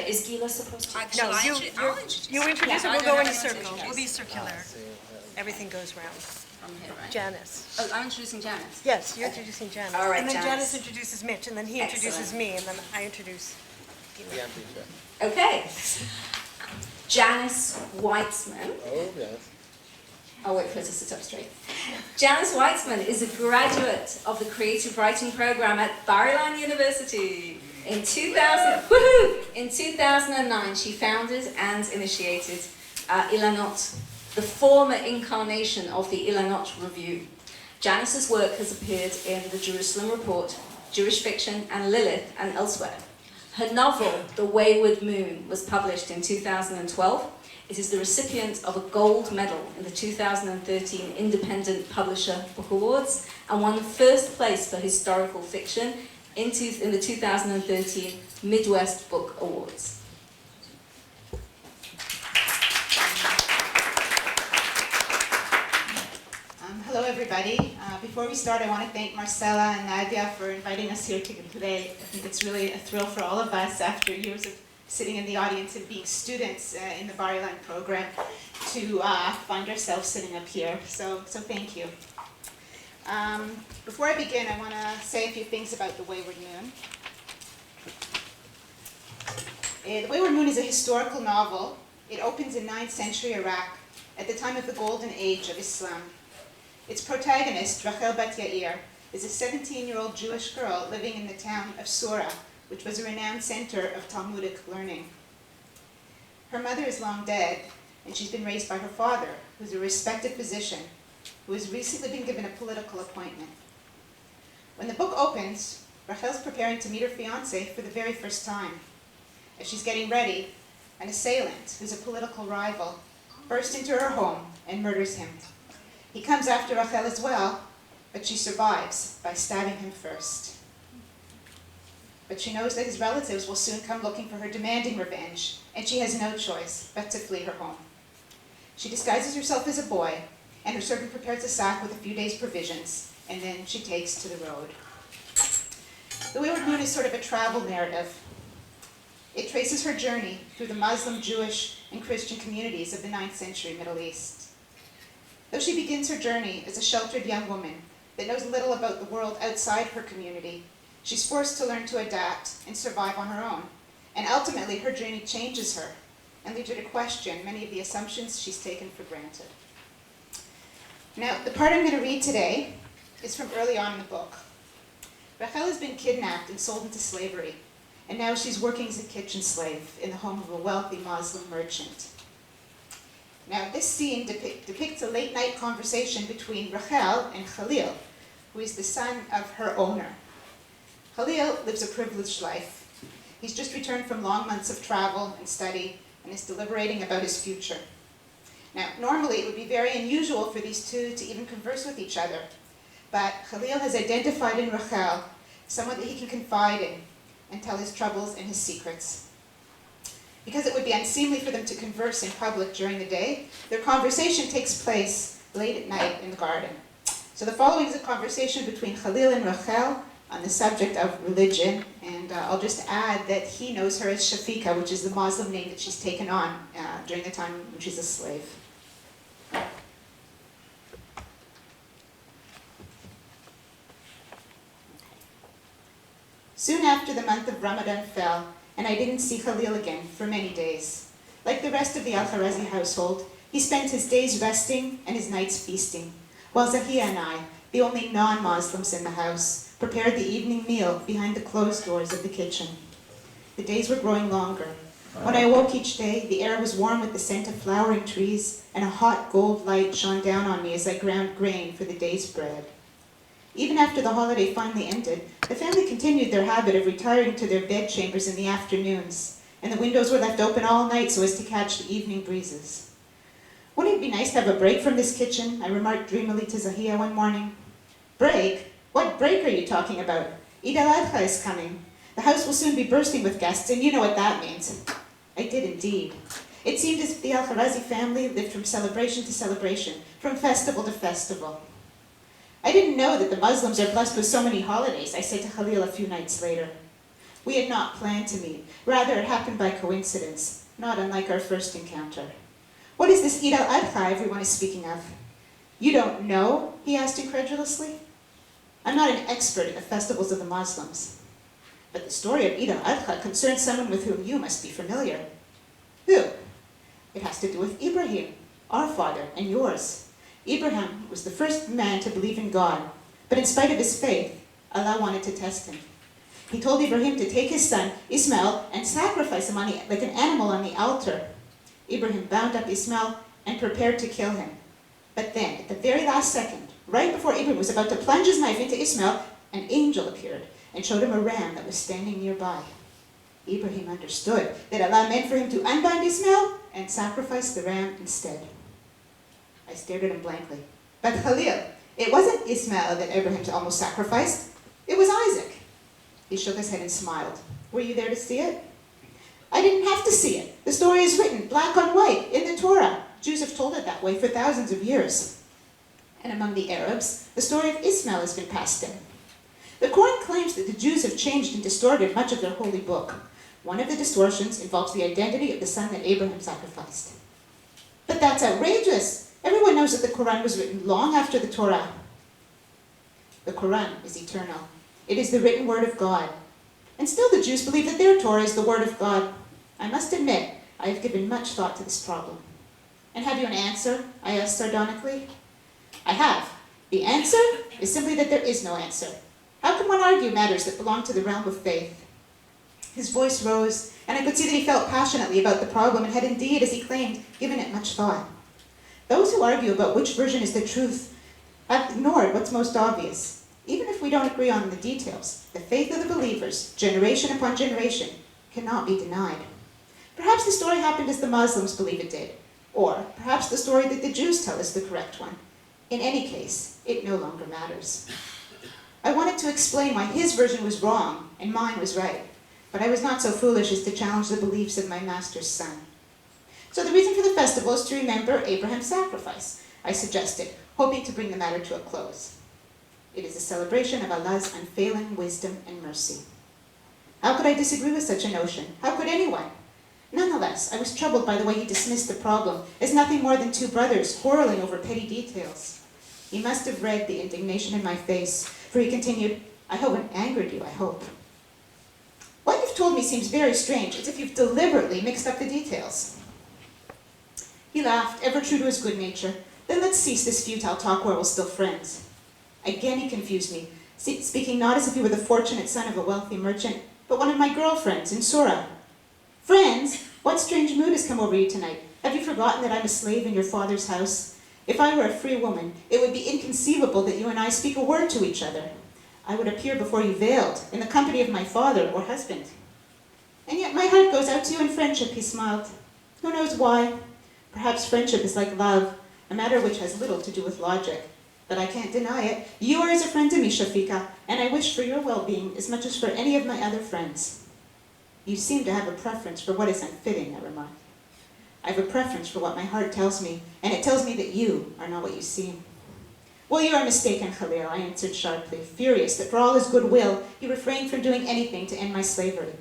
Is Gila supposed to? No, you introduce it, we'll go in a circle. We'll be circular. Everything goes round. From here, right? Janice. Oh, I'm introducing Janice. Yes, you're introducing Janice. All right, and then Janice. Janice introduces Mitch, and then he introduces me, and then I introduce Gila. Okay. Janice Weizman. Oh, yes. I'll wait for her to sit up straight. Janice Weizman is a graduate of the creative writing program at Bar-Ilan University. In 2009, she founded and initiated Ilanot, the former incarnation of the Ilanot Review. Janice's work has appeared in the Jerusalem Report, Jewish Fiction, and Lilith, and elsewhere. Her novel, The Wayward Moon, was published in 2012. It is the recipient of a gold medal in the 2013 Independent Publisher Book Awards and won first place for historical fiction in the 2013 Midwest Book Awards. Hello, everybody. Before we start, I want to thank Marcella and Nadia for inviting us here today. I think it's really a thrill for all of us after years of sitting in the audience and being students in the Bar-Ilan program to find ourselves sitting up here. So thank you. Before I begin, I want to say a few things about The Wayward Moon. The Wayward Moon is a historical novel. It opens in 9th century Iraq at the time of the golden age of Islam. Its protagonist, Rachel Bat Yair, is a 17-year-old Jewish girl living in the town of Sura, which was a renowned center of Talmudic learning. Her mother is long dead, and she's been raised by her father, who's a respected physician, who has recently been given a political appointment. When the book opens, Rachel's preparing to meet her fiancé for the very first time. As she's getting ready, an assailant, who's a political rival, bursts into her home and murders him. He comes after Rachel as well, but she survives by stabbing him first. But she knows that his relatives will soon come looking for her, demanding revenge, and she has no choice but to flee her home. She disguises herself as a boy, and her servant prepares a sack with a few days' provisions, and then she takes to the road. The Wayward Moon is sort of a travel narrative. It traces her journey through the Muslim, Jewish, and Christian communities of the 9th century Middle East. Though she begins her journey as a sheltered young woman that knows little about the world outside her community, she's forced to learn to adapt and survive on her own. And ultimately, her journey changes her and leads her to question many of the assumptions she's taken for granted. Now, the part I'm going to read today is from early on in the book. Rachel has been kidnapped and sold into slavery, and now she's working as a kitchen slave in the home of a wealthy Muslim merchant. Now, this scene depicts a late-night conversation between Rachel and Khalil, who is the son of her owner. Khalil lives a privileged life. He's just returned from long months of travel and study and is deliberating about his future. Now, normally it would be very unusual for these two to even converse with each other, but Khalil has identified in Rachel someone that he can confide in and tell his troubles and his secrets. Because it would be unseemly for them to converse in public during the day, their conversation takes place late at night in the garden. So the following is a conversation between Khalil and Rachel on the subject of religion, and I'll just add that he knows her as Shafika, which is the Muslim name that she's taken on during the time when she's a slave. Soon after the month of Ramadan fell, and I didn't see Khalil again for many days. Like the rest of the Al-Kharazi household, he spent his days resting and his nights feasting, while Zahia and I, the only non-Muslims in the house, prepared the evening meal behind the closed doors of the kitchen. The days were growing longer. When I awoke each day, the air was warm with the scent of flowering trees, and a hot gold light shone down on me as I ground grain for the day's bread. Even after the holiday finally ended, the family continued their habit of retiring to their bed chambers in the afternoons, and the windows were left open all night so as to catch the evening breezes. Wouldn't it be nice to have a break from this kitchen? I remarked dreamily to Zahia one morning. Break? What break are you talking about? Eid al-Adha is coming. The house will soon be bursting with guests, and you know what that means. I did indeed. It seemed as if the Al-Kharazi family lived from celebration to celebration, from festival to festival. I didn't know that the Muslims are blessed with so many holidays, I said to Khalil a few nights later. We had not planned to meet. Rather, it happened by coincidence, not unlike our first encounter. What is this Eid al-Adha everyone is speaking of? You don't know? He asked incredulously. I'm not an expert in the festivals of the Muslims. But the story of Eid al-Adha concerns someone with whom you must be familiar. Who? It has to do with Ibrahim, our father and yours. Ibrahim was the first man to believe in God, but in spite of his faith, Allah wanted to test him. He told Ibrahim to take his son, Ismail, and sacrifice him like an animal on the altar. Ibrahim bound up Ismail and prepared to kill him. But then, at the very last second, right before Ibrahim was about to plunge his knife into Ismail, an angel appeared and showed him a ram that was standing nearby. Ibrahim understood that Allah meant for him to unbind Ismail and sacrifice the ram instead. I stared at him blankly. But Khalil, it wasn't Ismail that Abraham almost sacrificed. It was Isaac. He shook his head and smiled. Were you there to see it? I didn't have to see it. The story is written black on white in the Torah. Jews have told it that way for thousands of years. And among the Arabs, the story of Ismail has been passed in. The Quran claims that the Jews have changed and distorted much of their holy book. One of the distortions involves the identity of the son that Abraham sacrificed. But that's outrageous. Everyone knows that the Quran was written long after the Torah. The Quran is eternal. It is the written word of God. And still the Jews believe that their Torah is the word of God. I must admit, I have given much thought to this problem. And have you an answer? I asked sardonically. I have. The answer is simply that there is no answer. How can one argue matters that belong to the realm of faith? His voice rose, and I could see that he felt passionately about the problem and had indeed, as he claimed, given it much thought. Those who argue about which version is the truth have ignored what's most obvious. Even if we don't agree on the details, the faith of the believers, generation upon generation, cannot be denied. Perhaps the story happened as the Muslims believe it did, or perhaps the story that the Jews tell is the correct one. In any case, it no longer matters. I wanted to explain why his version was wrong and mine was right, but I was not so foolish as to challenge the beliefs of my master's son. So the reason for the festival is to remember Abraham's sacrifice, I suggested, hoping to bring the matter to a close. It is a celebration of Allah's unfailing wisdom and mercy. How could I disagree with such a notion? How could anyone? Nonetheless, I was troubled by the way he dismissed the problem as nothing more than two brothers quarreling over petty details. He must have read the indignation in my face, for he continued, I haven't angered you, I hope. What you've told me seems very strange, as if you've deliberately mixed up the details. He laughed, ever true to his good nature. Then let's cease this futile talk while we're still friends. Again he confused me, speaking not as if he were the fortunate son of a wealthy merchant, but one of my girlfriends in Surah. Friends, what strange mood has come over you tonight? Have you forgotten that I'm a slave in your father's house? If I were a free woman, it would be inconceivable that you and I speak a word to each other. I would appear before you veiled, in the company of my father or husband. And yet my heart goes out to you in friendship, he smiled. Who knows why? Perhaps friendship is like love, a matter which has little to do with logic. But I can't deny it. You are as a friend to me, Shafiqa, and I wish for your well-being as much as for any of my other friends. You seem to have a preference for what is unfitting, I remarked. I have a preference for what my heart tells me, and it tells me that you are not what you seem. Well, you are mistaken, Khalil, I answered sharply, furious that for all his goodwill, he refrained from doing anything to end my slavery.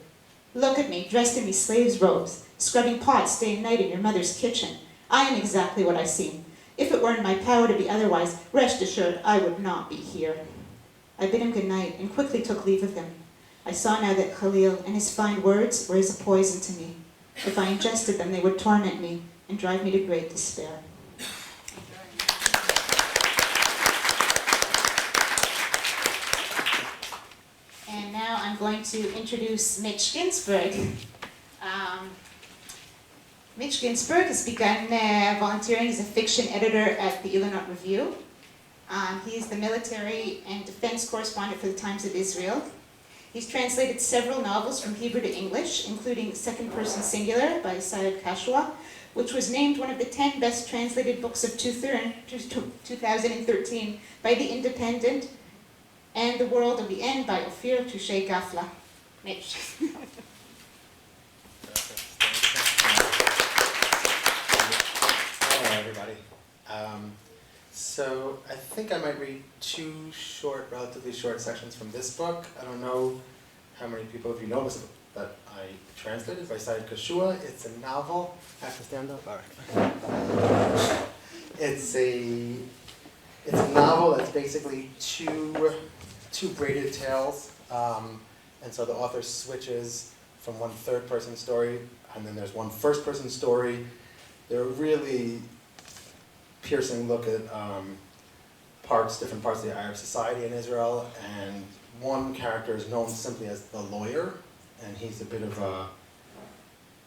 Look at me, dressed in these slaves' robes, scrubbing pots day and night in your mother's kitchen. I am exactly what I seem. If it were in my power to be otherwise, rest assured I would not be here. I bid him good night and quickly took leave of him. I saw now that Khalil and his fine words were as a poison to me. If I ingested them, they would torment me and drive me to great despair. And now I'm going to introduce Mitch Ginsburg. Mitch Ginsburg has begun volunteering as a fiction editor at the Illinois Review. He's the military and defense correspondent for the Times of Israel. He's translated several novels from Hebrew to English, including Second Person Singular by Sayed Kashwa, which was named one of the 10 best translated books of 2013 by The Independent, and The World of the End by Ophir Touché Gafla. Mitch. Hello, everybody. So I think I might read two relatively short sections from this book. I don't know how many people of you know this that I translated by Said Kashua. It's a novel. I have to stand up? All right. It's a novel that's basically two braided tales. And so the author switches from one third-person story, and then there's one first-person story. They're a really piercing look at different parts of the Arab society in Israel, and one character is known simply as the lawyer, and he's a bit of a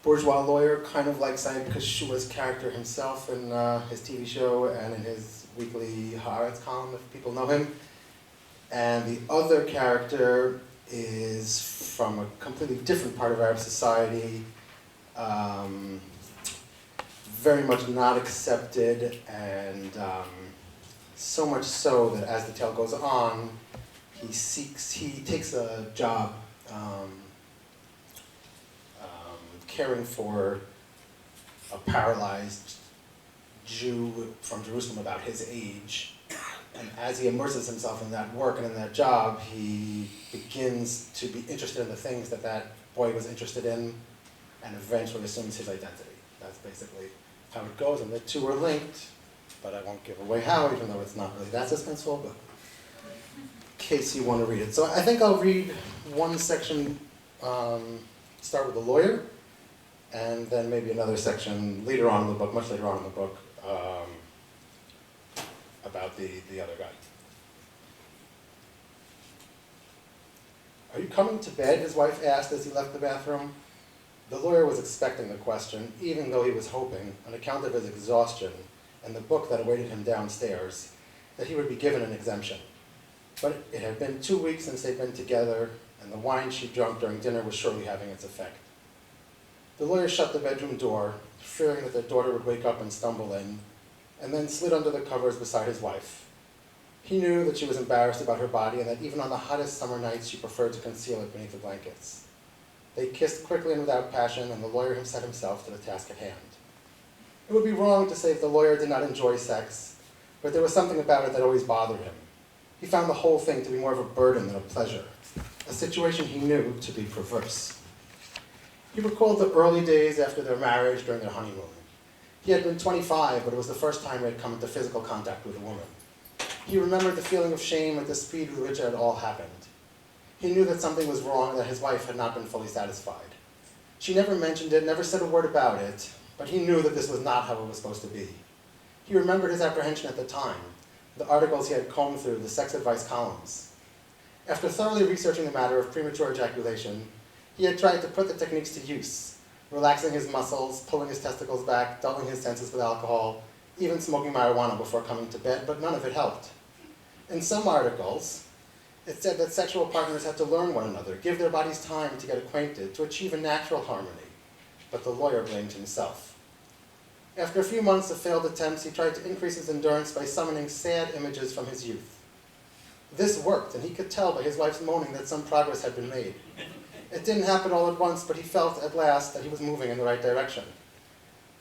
bourgeois lawyer, kind of like Said Kashua's character himself in his TV show and in his weekly Haaretz column, if people know him. And the other character is from a completely different part of Arab society, very much not accepted, and so much so that as the tale goes on, he takes a job caring for a paralyzed Jew from Jerusalem about his age. And as he immerses himself in that work and in that job, he begins to be interested in the things that that boy was interested in, and eventually assumes his identity. That's basically how it goes, and the two are linked, but I won't give away how, even though it's not really that suspenseful, but in case you want to read it. So I think I'll read one section, start with the lawyer, and then maybe another section later on in the book, much later on in the book, about the other guy. "Are you coming to bed?" his wife asked as he left the bathroom. The lawyer was expecting the question, even though he was hoping, on account of his exhaustion and the book that awaited him downstairs, that he would be given an exemption. But it had been 2 weeks since they'd been together, and the wine she drank during dinner was surely having its effect. The lawyer shut the bedroom door, fearing that their daughter would wake up and stumble in, and then slid under the covers beside his wife. He knew that she was embarrassed about her body, and that even on the hottest summer nights she preferred to conceal it beneath the blankets. They kissed quickly and without passion, and the lawyer set himself to the task at hand. It would be wrong to say that the lawyer did not enjoy sex, but there was something about it that always bothered him. He found the whole thing to be more of a burden than a pleasure, a situation he knew to be perverse. He recalled the early days after their marriage during their honeymoon. He had been 25, but it was the first time he had come into physical contact with a woman. He remembered the feeling of shame at the speed with which it had all happened. He knew that something was wrong and that his wife had not been fully satisfied. She never mentioned it, never said a word about it, but he knew that this was not how it was supposed to be. He remembered his apprehension at the time, the articles he had combed through, the sex advice columns. After thoroughly researching the matter of premature ejaculation, he had tried to put the techniques to use, relaxing his muscles, pulling his testicles back, dulling his senses with alcohol, even smoking marijuana before coming to bed, but none of it helped. In some articles, it said that sexual partners had to learn one another, give their bodies time to get acquainted, to achieve a natural harmony. But the lawyer blamed himself. After a few months of failed attempts, he tried to increase his endurance by summoning sad images from his youth. This worked, and he could tell by his wife's moaning that some progress had been made. It didn't happen all at once, but he felt at last that he was moving in the right direction.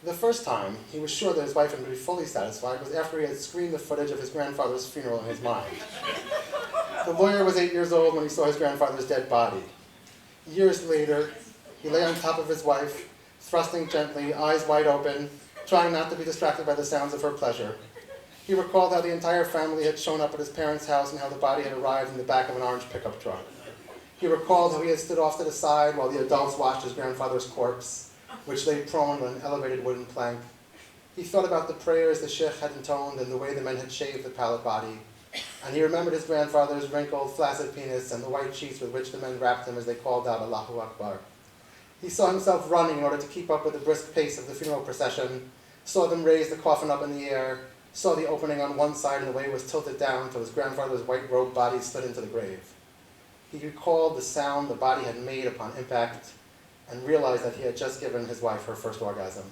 The first time he was sure that his wife would be fully satisfied was after he had screened the footage of his grandfather's funeral in his mind. The lawyer was 8 years old when he saw his grandfather's dead body. Years later, he lay on top of his wife, thrusting gently, eyes wide open, trying not to be distracted by the sounds of her pleasure. He recalled how the entire family had shown up at his parents' house and how the body had arrived in the back of an orange pickup truck. He recalled how he had stood off to the side while the adults washed his grandfather's corpse, which lay prone on an elevated wooden plank. He thought about the prayers the sheikh had intoned and the way the men had shaved the pallid body. And he remembered his grandfather's wrinkled, flaccid penis and the white sheets with which the men wrapped him as they called out Allahu Akbar. He saw himself running in order to keep up with the brisk pace of the funeral procession, saw them raise the coffin up in the air, saw the opening on one side and the way it was tilted down till his grandfather's white-robed body slid into the grave. He recalled the sound the body had made upon impact and realized that he had just given his wife her first orgasm.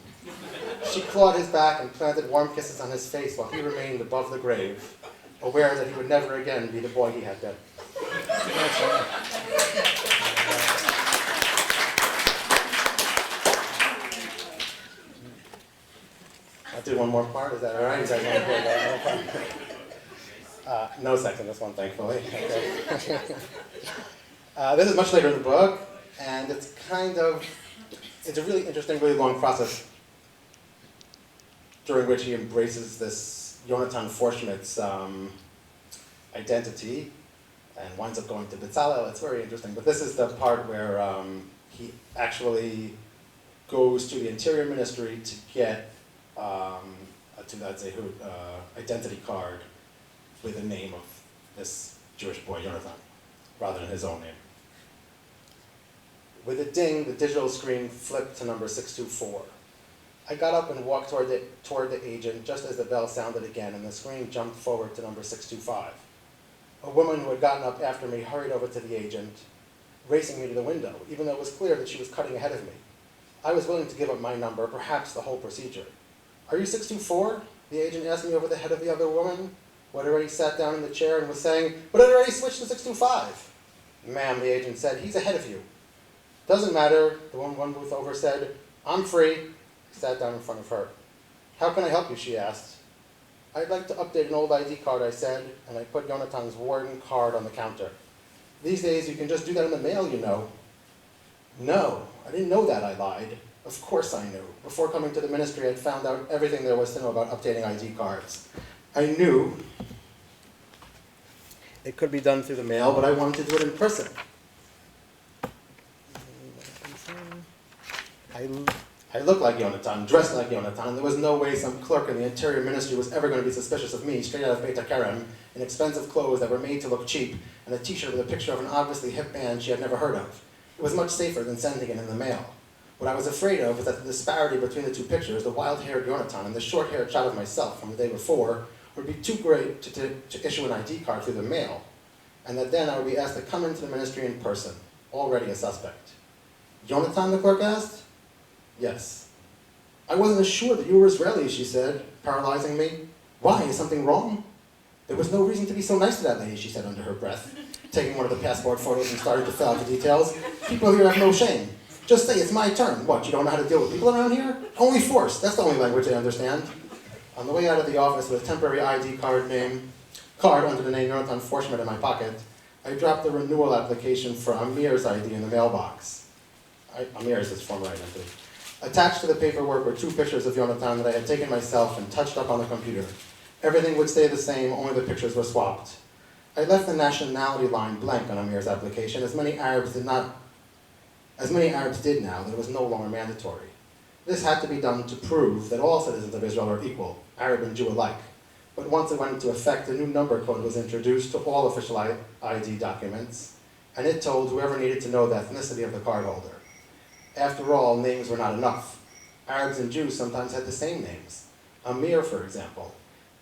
She clawed his back and planted warm kisses on his face while he remained above the grave, aware that he would never again be the boy he had been. I'll do one more part, is that all right? You guys want to hear that one more part? No sex in this one, thankfully. Okay. This is much later in the book, and it's a really interesting, really long process during which he embraces this Jonathan Forschmidt's identity and winds up going to Bezalel. It's very interesting, but this is the part where he actually goes to the Interior Ministry to get identity card with the name of this Jewish boy, Jonathan, rather than his own name. With a ding, the digital screen flipped to number 624. I got up and walked toward the agent just as the bell sounded again, and the screen jumped forward to number 625. A woman who had gotten up after me hurried over to the agent, racing me to the window, even though it was clear that she was cutting ahead of me. I was willing to give up my number, perhaps the whole procedure. "Are you 624? The agent asked me over the head of the other woman, who had already sat down in the chair and was saying, "But I'd already switched to 625. "Ma'am," the agent said, "he's ahead of you." "Doesn't matter," the woman one booth over said. "I'm free." I sat down in front of her. "How can I help you?" she asked. "I'd like to update an old ID card," I said, and I put Jonathan's warden card on the counter. "These days you can just do that in the mail, you know." "No, I didn't know that," I lied. Of course I knew. Before coming to the ministry, I'd found out everything there was to know about updating ID cards. I knew it could be done through the mail, but I wanted to do it in person. I looked like Jonathan, dressed like Jonathan, and there was no way some clerk in the Interior Ministry was ever going to be suspicious of me, straight out of Beit HaKerem, in expensive clothes that were made to look cheap, and a t-shirt with a picture of an obviously hip band she had never heard of. It was much safer than sending it in the mail. What I was afraid of was that the disparity between the two pictures, the wild-haired Jonathan and the short-haired shot of myself from the day before, would be too great to issue an ID card through the mail, and that then I would be asked to come into the ministry in person, already a suspect. "Jonathan?" the clerk asked. "Yes." "I wasn't sure that you were Israeli," she said, paralyzing me. "Why? Is something wrong?" "There was no reason to be so nice to that lady," she said under her breath, taking one of the passport photos and starting to fill out the details. "People here have no shame. Just say it's my turn. What, you don't know how to deal with people around here? Only force. That's the only language they understand." On the way out of the office with a temporary ID card under the name Jonathan Forschmidt in my pocket, I dropped the renewal application for Amir's ID in the mailbox. Amir is his former identity. Attached to the paperwork were 2 pictures of Jonathan that I had taken myself and touched up on the computer. Everything would stay the same, only the pictures were swapped. I left the nationality line blank on Amir's application, as many Arabs did now that it was no longer mandatory. This had to be done to prove that all citizens of Israel are equal, Arab and Jew alike. But once it went into effect, a new number code was introduced to all official ID documents, and it told whoever needed to know the ethnicity of the cardholder. After all, names were not enough. Arabs and Jews sometimes had the same names. Amir, for example.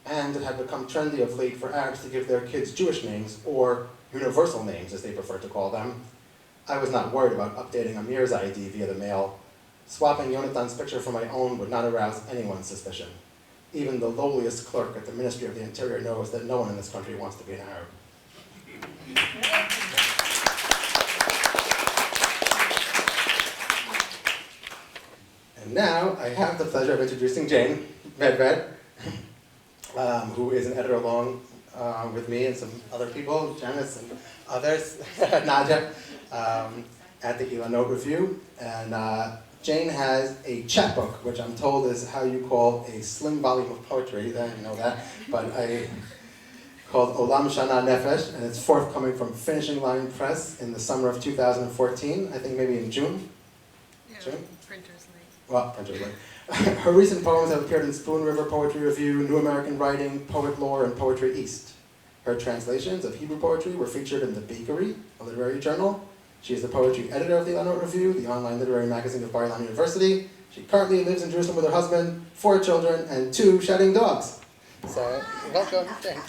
And it had become trendy of late for Arabs to give their kids Jewish names, or universal names, as they prefer to call them. I was not worried about updating Amir's ID via the mail. Swapping Jonathan's picture for my own would not arouse anyone's suspicion. Even the lowliest clerk at the Ministry of the Interior knows that no one in this country wants to be an Arab. And now I have the pleasure of introducing Jane Medved, who is an editor along with me and some other people, Janice and others, Nadia, at the Bar-Ilan Note Review. And Jane has a chapbook, which I'm told is how you call a slim volume of poetry, I didn't know that, but called Olam Shana Nefesh, and it's forthcoming from Finishing Line Press in the summer of 2014, I think maybe in June. Yeah, June? printer's late. Well, printer's late. Her recent poems have appeared in Spoon River Poetry Review, New American Writing, Poet Lore, and Poetry East. Her translations of Hebrew poetry were featured in The Bakery, a literary journal. She is the poetry editor of the Bar-Ilan Note Review, the online literary magazine of Bar-Ilan University. She currently lives in Jerusalem with her husband, 4 children, and 2 shedding dogs. So, welcome, Jane.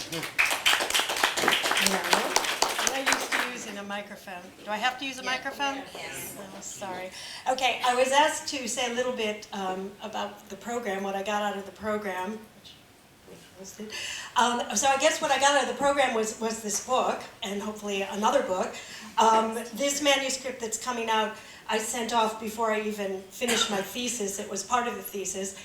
I'm not used to using a microphone. Do I have to use a microphone? Yes. Oh, sorry. Okay, I was asked to say a little bit about the program, what I got out of the program. So I guess what I got out of the program was this book, and hopefully another book. This manuscript that's coming out, I sent off before I even finished my thesis. It was part of the thesis,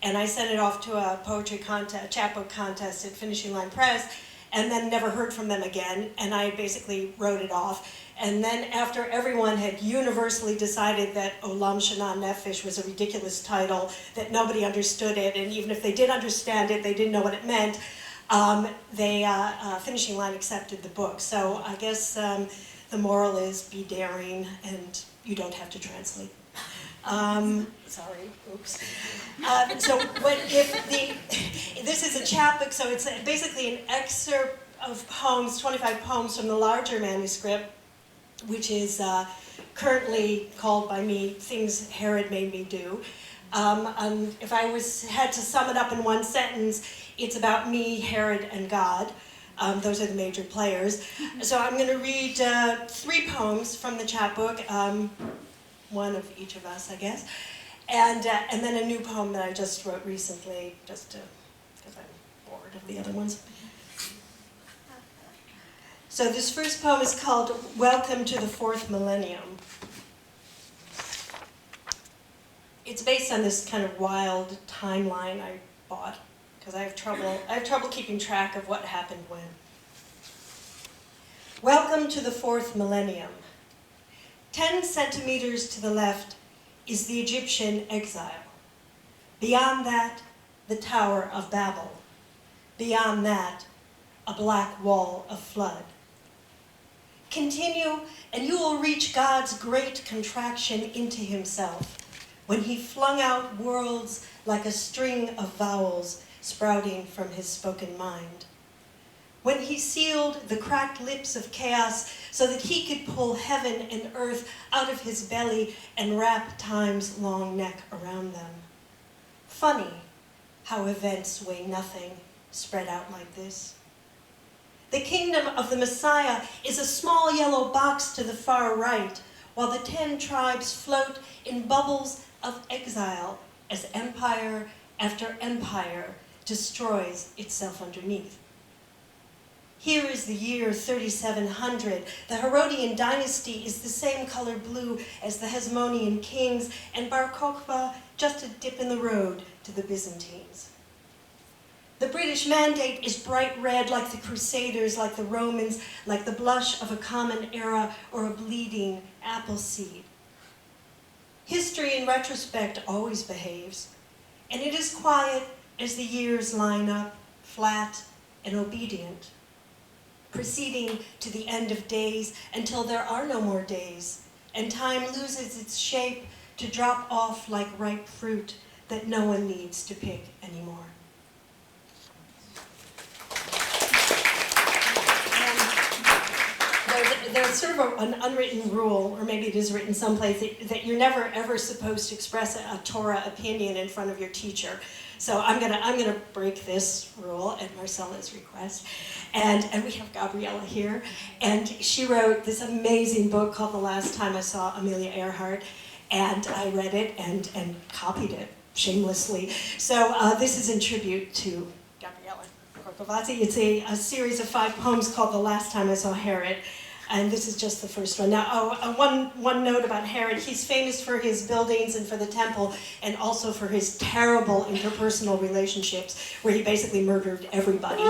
and I sent it off to a poetry contest, a chapbook contest at Finishing Line Press. and then never heard from them again, and I basically wrote it off. And then after everyone had universally decided that Olam Shana Nefesh was a ridiculous title, that nobody understood it, and even if they did understand it, they didn't know what it meant, Finishing Line accepted the book. So I guess the moral is be daring, and you don't have to translate. Sorry, oops. So this is a chapbook, so it's basically an excerpt of poems, 25 poems from the larger manuscript, which is currently called by me Things Herod Made Me Do. If I had to sum it up in one sentence, it's about me, Herod, and God. Those are the major players. So I'm going to read 3 poems from the chapbook, one of each of us, I guess, and then a new poem that I just wrote recently, just because I'm bored of the other ones. So this first poem is called Welcome to the Fourth Millennium. It's based on this kind of wild timeline I bought, because I have trouble keeping track of what happened when. Welcome to the fourth millennium. 10 centimeters to the left is the Egyptian exile. Beyond that, the Tower of Babel. Beyond that, a black wall of flood. Continue, and you will reach God's great contraction into himself, when he flung out worlds like a string of vowels sprouting from his spoken mind. When he sealed the cracked lips of chaos so that he could pull heaven and earth out of his belly and wrap time's long neck around them. Funny how events weigh nothing spread out like this. The kingdom of the Messiah is a small yellow box to the far right, while the 10 tribes float in bubbles of exile as empire after empire destroys itself underneath. Here is the year 3700. The Herodian dynasty is the same color blue as the Hasmonean kings, and Bar Kokhba just a dip in the road to the Byzantines. The British Mandate is bright red like the Crusaders, like the Romans, like the blush of a common era or a bleeding apple seed. History in retrospect always behaves, and it is quiet as the years line up, flat and obedient, proceeding to the end of days until there are no more days, and time loses its shape to drop off like ripe fruit that no one needs to pick anymore. There's sort of an unwritten rule, or maybe it is written someplace, that you're never ever supposed to express a Torah opinion in front of your teacher. So I'm gonna break this rule at Marcella's request. And we have Gabriella here, and she wrote this amazing book called The Last Time I Saw Amelia Earhart, and I read it and copied it shamelessly. So this is in tribute to Gabriella Corcovazzi. It's a series of 5 poems called The Last Time I Saw Herod. And this is just the first one. Now, one note about Herod. He's famous for his buildings and for the temple, and also for his terrible interpersonal relationships, where he basically murdered everybody.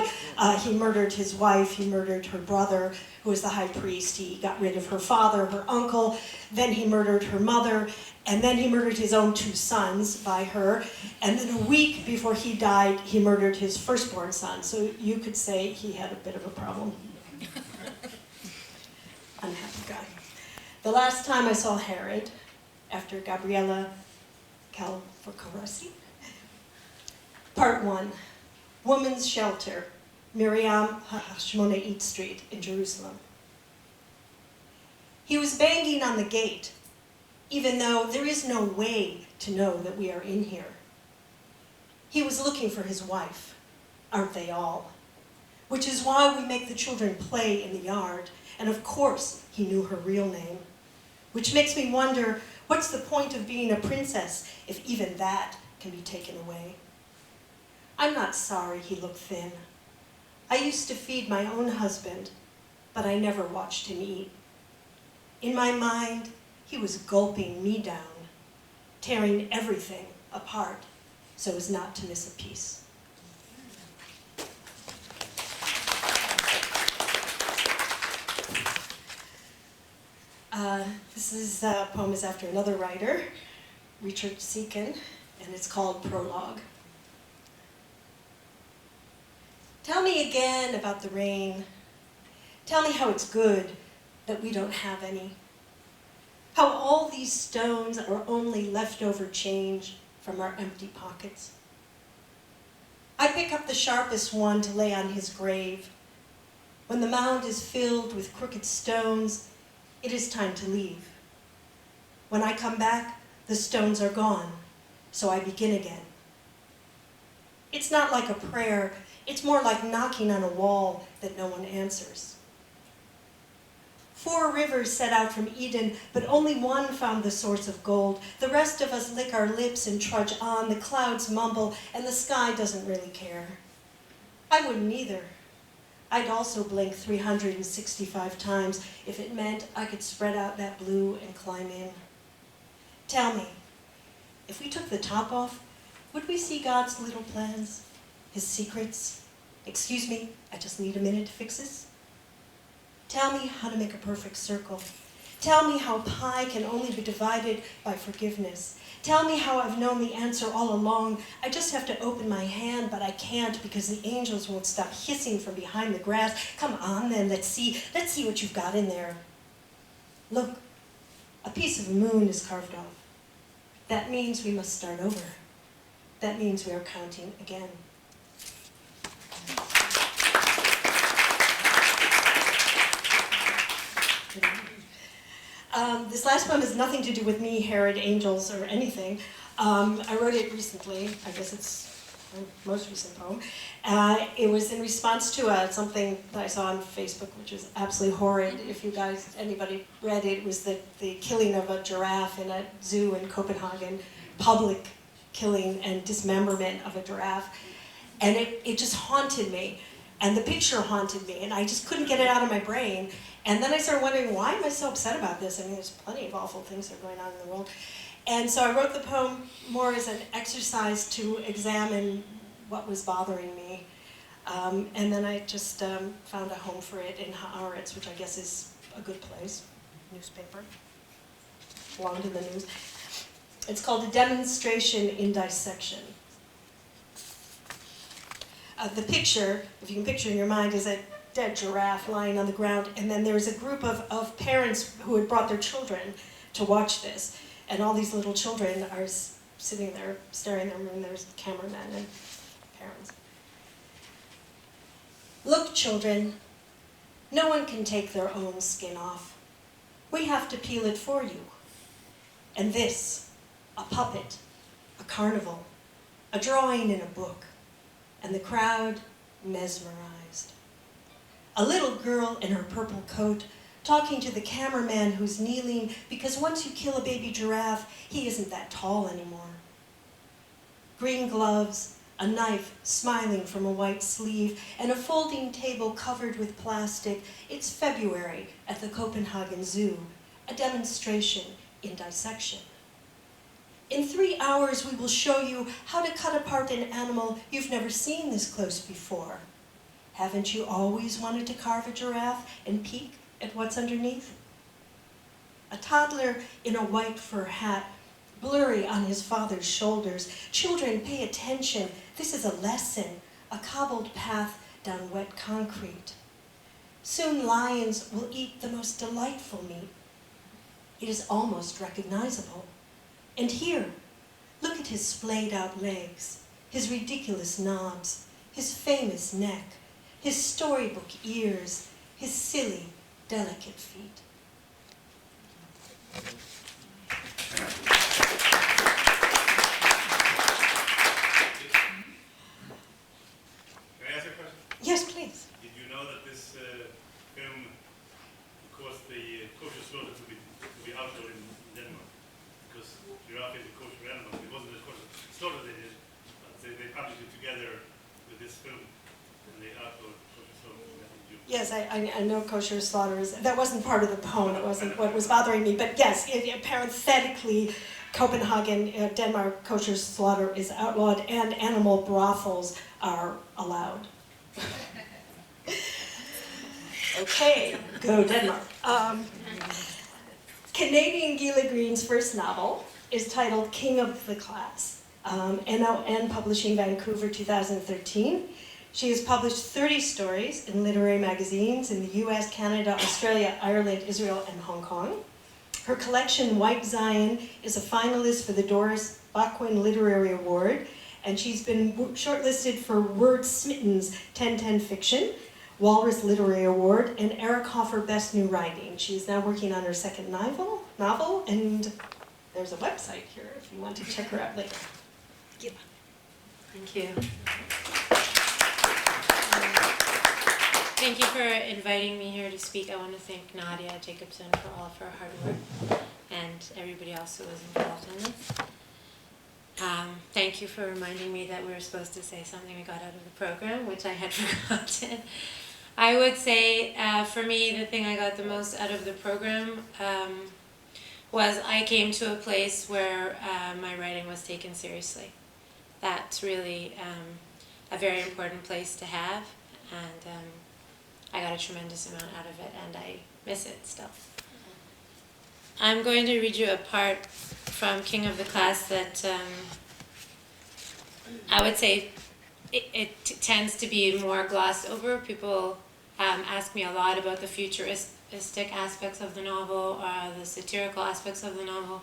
He murdered his wife, he murdered her brother, who was the high priest. He got rid of her father, her uncle, then he murdered her mother, and then he murdered his own 2 sons by her. And then a week before he died, he murdered his firstborn son. So you could say he had a bit of a problem. Unhappy guy. The Last Time I Saw Herod, after Gabriella Calvacarossi. Part 1, Woman's Shelter, Miriam Hashmonaite Street in Jerusalem. He was banging on the gate, even though there is no way to know that we are in here. He was looking for his wife, aren't they all? Which is why we make the children play in the yard. And of course, he knew her real name, which makes me wonder, what's the point of being a princess if even that can be taken away? I'm not sorry he looked thin. I used to feed my own husband, but I never watched him eat. In my mind, he was gulping me down, tearing everything apart so as not to miss a piece. This poem is after another writer, Richard Seeken, and it's called Prologue. Tell me again about the rain. Tell me how it's good that we don't have any. How all these stones are only leftover change from our empty pockets. I pick up the sharpest one to lay on his grave. When the mound is filled with crooked stones, it is time to leave. When I come back, the stones are gone, so I begin again. It's not like a prayer, it's more like knocking on a wall that no one answers. 4 rivers set out from Eden, but only one found the source of gold. The rest of us lick our lips and trudge on, the clouds mumble, and the sky doesn't really care. I wouldn't either. I'd also blink 365 times if it meant I could spread out that blue and climb in. Tell me, if we took the top off, would we see God's little plans, his secrets? Excuse me, I just need a minute to fix this. Tell me how to make a perfect circle. Tell me how pi can only be divided by forgiveness. Tell me how I've known the answer all along. I just have to open my hand, but I can't because the angels won't stop hissing from behind the grass. Come on then, let's see what you've got in there. Look, a piece of moon is carved off. That means we must start over. That means we are counting again. This last poem has nothing to do with me, Herod, angels, or anything. I wrote it recently. I guess it's my most recent poem. It was in response to something that I saw on Facebook, which was absolutely horrid. If you guys, anybody read it, it was the killing of a giraffe in a zoo in Copenhagen, public killing and dismemberment of a giraffe. And it just haunted me. And the picture haunted me, and I just couldn't get it out of my brain. And then I started wondering, why am I so upset about this? I mean, there's plenty of awful things that are going on in the world. And so I wrote the poem more as an exercise to examine what was bothering me. And then I just found a home for it in Haaretz, which I guess is a good place, newspaper, belonged in the news. It's called A Demonstration in Dissection. The picture, if you can picture in your mind, is a dead giraffe lying on the ground, and then there's a group of parents who had brought their children to watch this, and all these little children are sitting there staring at them, and there's cameramen and parents. Look, children, no one can take their own skin off. We have to peel it for you. And this, a puppet, a carnival, a drawing in a book, and the crowd mesmerized. A little girl in her purple coat talking to the cameraman who's kneeling because once you kill a baby giraffe, he isn't that tall anymore. Green gloves, a knife smiling from a white sleeve, and a folding table covered with plastic. It's February at the Copenhagen Zoo, a demonstration in dissection. In 3 hours, we will show you how to cut apart an animal you've never seen this close before. Haven't you always wanted to carve a giraffe and peek at what's underneath? A toddler in a white fur hat, blurry on his father's shoulders. Children, pay attention. This is a lesson, a cobbled path down wet concrete. Soon lions will eat the most delightful meat. It is almost recognizable. And here, look at his splayed out legs, his ridiculous knobs, his famous neck, his storybook ears, his silly, delicate feet. Can I ask a question? Yes, please. Did you know that this film caused the kosher slaughter to be outlawed in Denmark? Because giraffe is a kosher animal. It wasn't a kosher slaughter they did, but they published it together with this film, and they outlawed kosher slaughter. Yes, I know kosher slaughter is, that wasn't part of the poem, it wasn't what was bothering me, but yes, parenthetically, Copenhagen, Denmark, kosher slaughter is outlawed and animal brothels are allowed. Okay, go Denmark. Canadian Gila Green's first novel is titled King of the Class, NON Publishing Vancouver 2013. She has published 30 stories in literary magazines in the US, Canada, Australia, Ireland, Israel, and Hong Kong. Her collection, White Zion, is a finalist for the Doris Bachwin Literary Award, and she's been shortlisted for Wordsmitten's 1010 Fiction, Walrus Literary Award, and Eric Hoffer Best New Writing. She's now working on her second novel, and there's a website here if you want to check her out later. Gila. Thank you. Thank you for inviting me here to speak. I want to thank Nadia Jacobson for all of her hard work and everybody else who was involved in this. Thank you for reminding me that we were supposed to say something we got out of the program, which I had forgotten. I would say, for me, the thing I got the most out of the program was I came to a place where my writing was taken seriously. That's really a very important place to have, and I got a tremendous amount out of it, and I miss it still. I'm going to read you a part from King of the Class that I would say it tends to be more glossed over. People ask me a lot about the futuristic aspects of the novel, or the satirical aspects of the novel,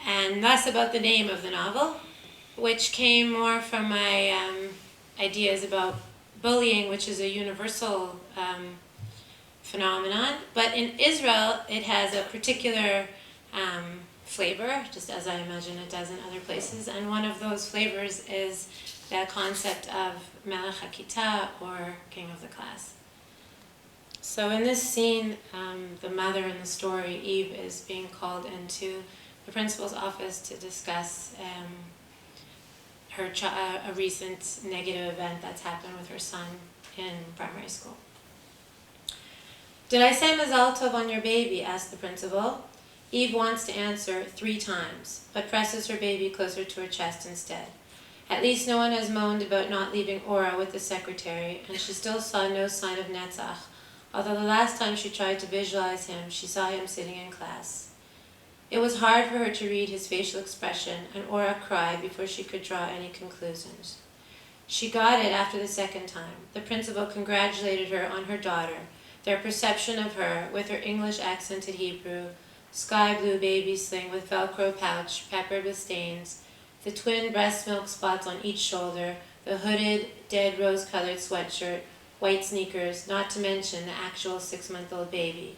and less about the name of the novel, which came more from my ideas about bullying, which is a universal phenomenon. But in Israel, it has a particular flavor, just as I imagine it does in other places. And one of those flavors is the concept of Melech HaKita, or King of the Class. So in this scene, the mother in the story, Eve, is being called into the principal's office to discuss a recent negative event that's happened with her son in primary school. "Did I say Mazal Tov on your baby?" asked the principal. Eve wants to answer 3 times, but presses her baby closer to her chest instead. At least no one has moaned about not leaving Ora with the secretary, and she still saw no sign of Netzach, although the last time she tried to visualize him, she saw him sitting in class. It was hard for her to read his facial expression, and Ora cried before she could draw any conclusions. She got it after the second time. The principal congratulated her on her daughter, their perception of her, with her English accented Hebrew, sky blue baby sling with Velcro pouch peppered with stains, the twin breast milk spots on each shoulder, the hooded, dead rose-colored sweatshirt, white sneakers, not to mention the actual 6-month-old baby.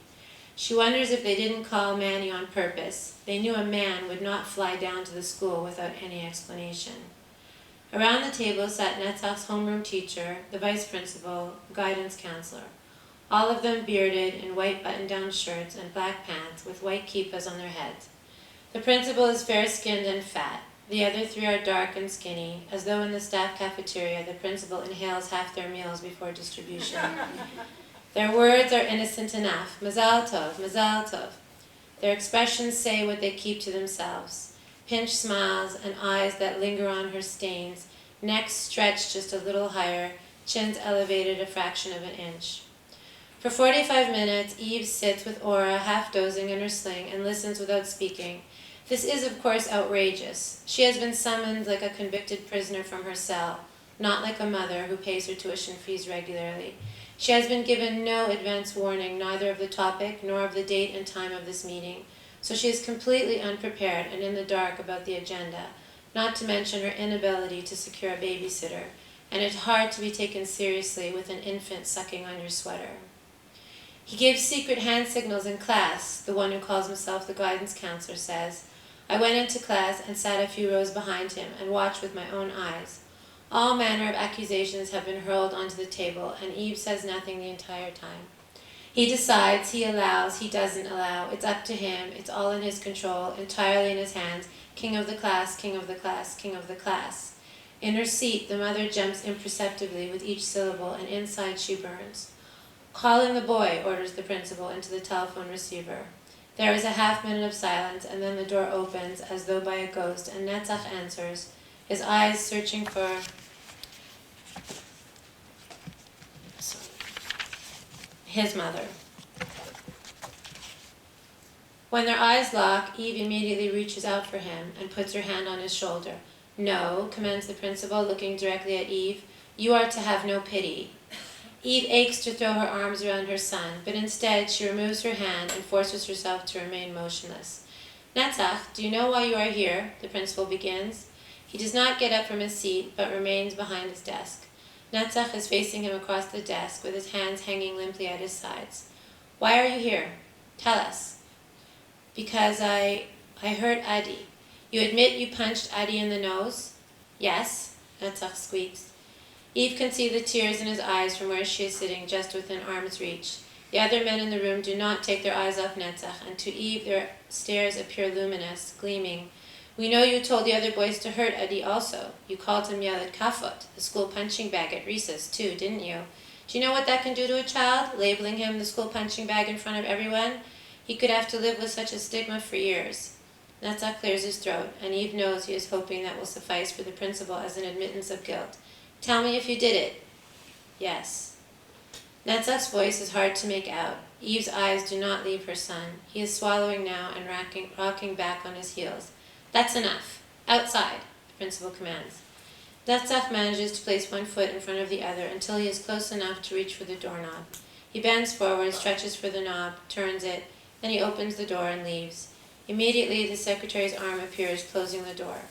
She wonders if they didn't call Manny on purpose. They knew a man would not fly down to the school without any explanation. Around the table sat Netzach's homeroom teacher, the vice principal, guidance counselor, all of them bearded in white button-down shirts and black pants with white kippas on their heads. The principal is fair-skinned and fat. The other 3 are dark and skinny, as though in the staff cafeteria the principal inhales half their meals before distribution. Their words are innocent enough. Mazal Tov, Mazal Tov. Their expressions say what they keep to themselves. Pinched smiles and eyes that linger on her stains, necks stretched just a little higher, chins elevated a fraction of an inch. For 45 minutes, Eve sits with Ora, half dozing in her sling, and listens without speaking. This is, of course, outrageous. She has been summoned like a convicted prisoner from her cell, not like a mother who pays her tuition fees regularly. She has been given no advance warning, neither of the topic nor of the date and time of this meeting, so she is completely unprepared and in the dark about the agenda, not to mention her inability to secure a babysitter, and it's hard to be taken seriously with an infant sucking on your sweater. "He gives secret hand signals in class," the one who calls himself the guidance counselor says. "I went into class and sat a few rows behind him and watched with my own eyes. All manner of accusations have been hurled onto the table, and Eve says nothing the entire time. He decides, he allows, he doesn't allow. It's up to him. It's all in his control, entirely in his hands. King of the class, king of the class, king of the class." In her seat, the mother jumps imperceptibly with each syllable, and inside she burns. "Calling the boy," orders the principal into the telephone receiver. There is a half-minute of silence, and then the door opens, as though by a ghost, and Netzach answers, his eyes searching for his mother. When their eyes lock, Eve immediately reaches out for him and puts her hand on his shoulder. "No," commands the principal, looking directly at Eve. "You are to have no pity." Eve aches to throw her arms around her son, but instead she removes her hand and forces herself to remain motionless. "Netzach, do you know why you are here?" the principal begins. He does not get up from his seat, but remains behind his desk. Netzach is facing him across the desk, with his hands hanging limply at his sides. "Why are you here? Tell us." "Because I hurt Adi." "You admit you punched Adi in the nose?" "Yes," Netzach squeaks. Eve can see the tears in his eyes from where she is sitting just within arm's reach. The other men in the room do not take their eyes off Netzach, and to Eve their stares appear luminous, gleaming. "We know you told the other boys to hurt Adi also. You called him Yael Kafot, the school punching bag at recess too, didn't you? Do you know what that can do to a child, labeling him the school punching bag in front of everyone? He could have to live with such a stigma for years." Netzach clears his throat, and Eve knows he is hoping that will suffice for the principal as an admittance of guilt. "Tell me if you did it." "Yes." Netzach's voice is hard to make out. Eve's eyes do not leave her son. He is swallowing now and rocking back on his heels. "That's enough. Outside," the principal commands. Netzach manages to place one foot in front of the other until he is close enough to reach for the doorknob. He bends forward, stretches for the knob, turns it, then he opens the door and leaves. Immediately, the secretary's arm appears, closing the door.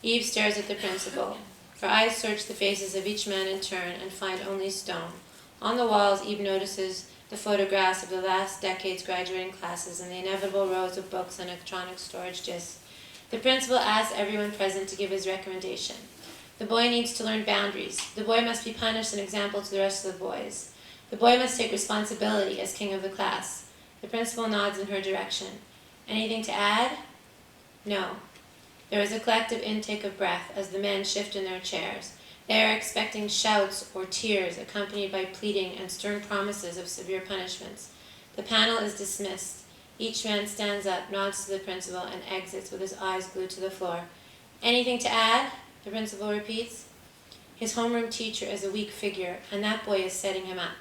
Eve stares at the principal. Her eyes search the faces of each man in turn and find only stone. On the walls, Eve notices the photographs of the last decade's graduating classes and the inevitable rows of books and electronic storage disks. The principal asks everyone present to give his recommendation. The boy needs to learn boundaries. The boy must be punished and example to the rest of the boys. The boy must take responsibility as king of the class. The principal nods in her direction. "Anything to add?" "No." There is a collective intake of breath as the men shift in their chairs. They are expecting shouts or tears accompanied by pleading and stern promises of severe punishments. The panel is dismissed. Each man stands up, nods to the principal, and exits with his eyes glued to the floor. "Anything to add?" the principal repeats. His homeroom teacher is a weak figure, and that boy is setting him up.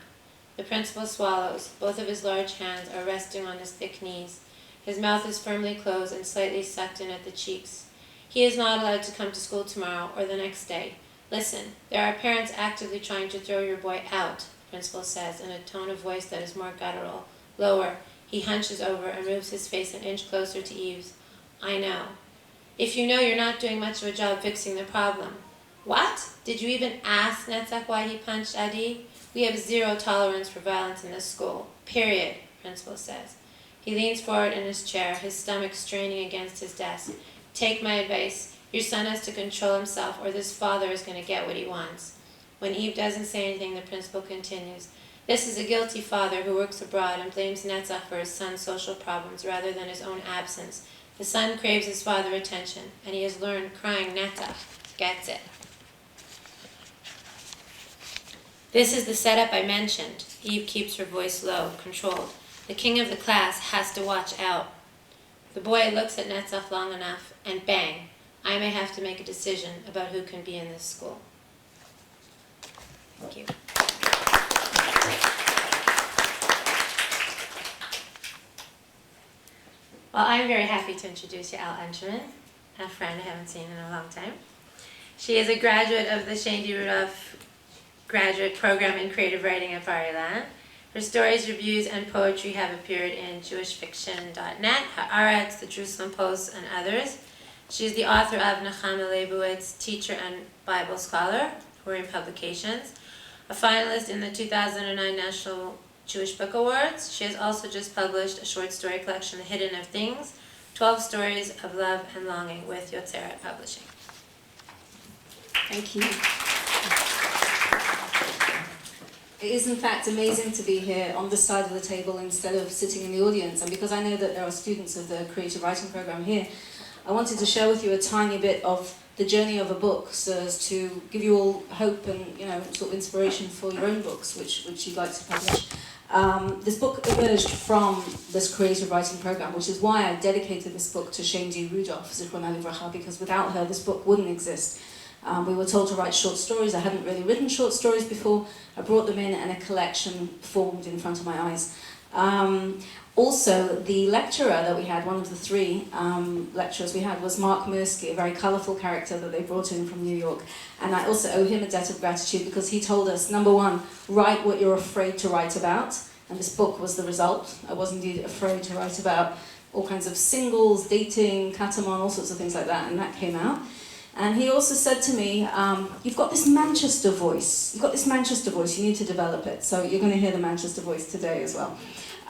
The principal swallows. Both of his large hands are resting on his thick knees. His mouth is firmly closed and slightly sucked in at the cheeks. "He is not allowed to come to school tomorrow or the next day. Listen, there are parents actively trying to throw your boy out," the principal says in a tone of voice that is more guttural. Lower, he hunches over and moves his face an inch closer to Eve's. "I know. If you know, you're not doing much of a job fixing the problem." "What? Did you even ask Netzach why he punched Adi? We have zero tolerance for violence in this school. Period," the principal says. He leans forward in his chair, his stomach straining against his desk. "Take my advice. Your son has to control himself, or this father is going to get what he wants." When Eve doesn't say anything, the principal continues. "This is a guilty father who works abroad and blames Netzach for his son's social problems rather than his own absence. The son craves his father attention, and he has learned crying Netzach gets it." "This is the setup I mentioned." Eve keeps her voice low, controlled. "The king of the class has to watch out." The boy looks at Netzach long enough, and bang, I may have to make a decision about who can be in this school. Thank you. Well, I'm very happy to introduce Yael, a friend I haven't seen in a long time. She is a graduate of the Shaindy Rudoff graduate program in creative writing at Bar-Ilan. Her stories, reviews, and poetry have appeared in jewishfiction.net, Haaretz, the Jerusalem Post, and others. She is the author of Nechama Leibowitz, Teacher and Bible Scholar, who are in publications, a finalist in the 2009 National Jewish Book Awards. She has also just published a short story collection, The Hidden of Things, 12 Stories of Love and Longing with Yotzeret Publishing. Thank you. It is in fact amazing to be here on this side of the table instead of sitting in the audience, and because I know that there are students of the creative writing program here, I wanted to share with you a tiny bit of the journey of a book, so as to give you all hope and sort of inspiration for your own books, which you'd like to publish. This book emerged from this creative writing program, which is why I dedicated this book to Shaindy Rudoff, Zichronah Livracha, because without her this book wouldn't exist. We were told to write short stories. I hadn't really written short stories before. I brought them in and a collection formed in front of my eyes. Also, the lecturer that we had, one of the three lecturers we had, was Mark Mirsky, a very colourful character that they brought in from New York. And I also owe him a debt of gratitude because he told us, number one, write what you're afraid to write about. And this book was the result. I was indeed afraid to write about all kinds of singles, dating, catamon, all sorts of things like that, and that came out. And he also said to me, you've got this Manchester voice. You've got this Manchester voice, you need to develop it. So you're going to hear the Manchester voice today as well.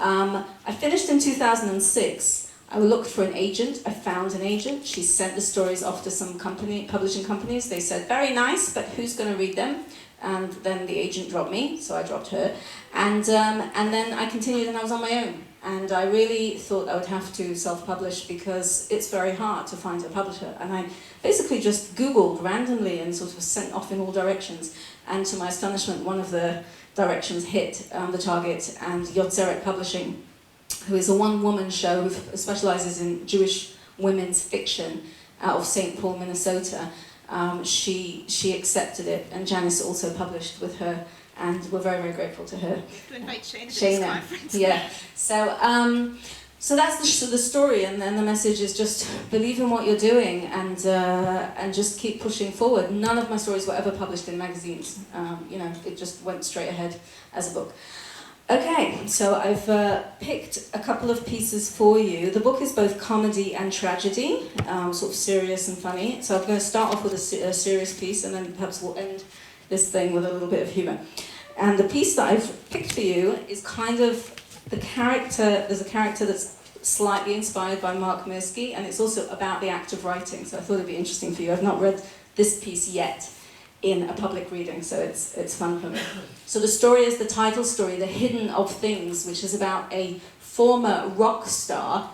I finished in 2006. I looked for an agent. I found an agent. She sent the stories off to some publishing companies. They said, very nice, but who's going to read them? And then the agent dropped me, so I dropped her. And then I continued and I was on my own. And I really thought I would have to self-publish because it's very hard to find a publisher. And I basically just Googled randomly and sort of sent off in all directions. And to my astonishment, one of the directions hit the target, and Yotzeret Publishing, who is a one-woman show who specializes in Jewish women's fiction out of St. Paul, Minnesota, she accepted it, and Janice also published with her, and we're very, very grateful to her. To invite Shaindy to this conference. Yeah. So that's the story, and then the message is just believe in what you're doing and just keep pushing forward. None of my stories were ever published in magazines. It just went straight ahead as a book. Okay, so I've picked a couple of pieces for you. The book is both comedy and tragedy, sort of serious and funny. So I'm going to start off with a serious piece, and then perhaps we'll end this thing with a little bit of humor. And the piece that I've picked for you is kind of the character. There's a character that's slightly inspired by Mark Mirsky, and it's also about the act of writing. So I thought it'd be interesting for you. I've not read this piece yet in a public reading, so it's fun for me. So the story is the title story, The Hidden of Things, which is about a former rock star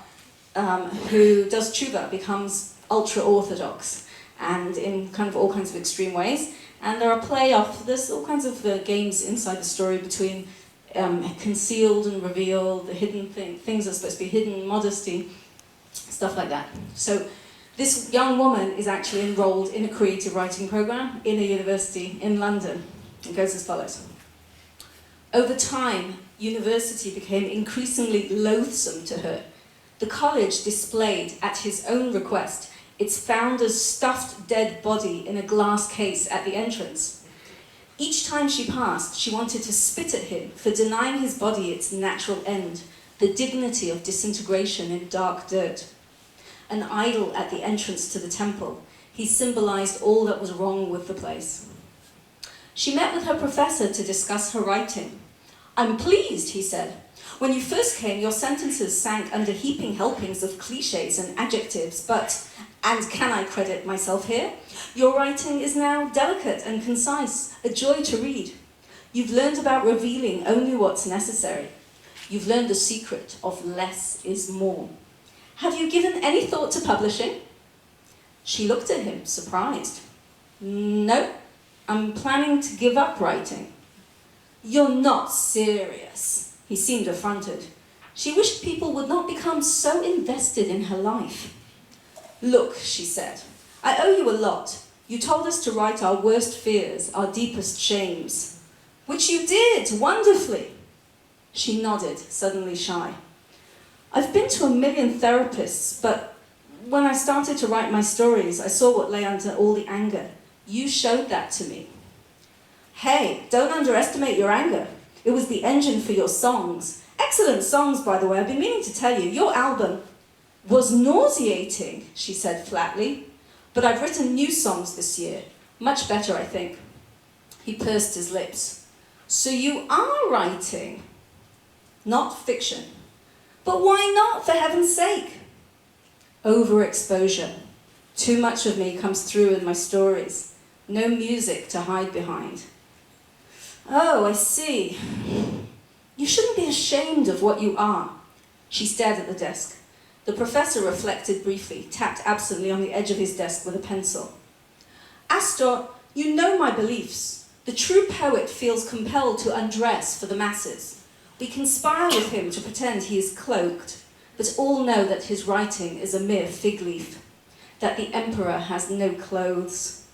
who does tshuva, becomes ultra-orthodox, and in kind of all kinds of extreme ways. And there's all kinds of games inside the story between concealed and revealed, the hidden things that are supposed to be hidden, modesty, stuff like that. So this young woman is actually enrolled in a creative writing program in a university in London. It goes as follows. Over time, university became increasingly loathsome to her. The college displayed, at his own request, its founder's stuffed dead body in a glass case at the entrance. Each time she passed, she wanted to spit at him for denying his body its natural end, the dignity of disintegration in dark dirt. An idol at the entrance to the temple, he symbolized all that was wrong with the place. She met with her professor to discuss her writing. I'm pleased, he said. When you first came, your sentences sank under heaping helpings of cliches and adjectives, but, and can I credit myself here? Your writing is now delicate and concise, a joy to read. You've learned about revealing only what's necessary. You've learned the secret of less is more. Have you given any thought to publishing? She looked at him, surprised. No, I'm planning to give up writing. You're not serious. He seemed affronted. She wished people would not become so invested in her life. Look, she said, I owe you a lot. You told us to write our worst fears, our deepest shames. Which you did, wonderfully. She nodded, suddenly shy. I've been to 1 million therapists, but when I started to write my stories, I saw what lay under all the anger. You showed that to me. Hey, don't underestimate your anger. It was the engine for your songs. Excellent songs, by the way. I've been meaning to tell you. Your album was nauseating, she said flatly. But I've written new songs this year. Much better, I think. He pursed his lips. So you are writing? Not fiction. But why not, for heaven's sake? Overexposure. Too much of me comes through in my stories. No music to hide behind. Oh, I see. You shouldn't be ashamed of what you are. She stared at the desk. The professor reflected briefly, tapped absently on the edge of his desk with a pencil. Astor, you know my beliefs. The true poet feels compelled to undress for the masses. We conspire with him to pretend he is cloaked, but all know that his writing is a mere fig leaf, that the emperor has no clothes.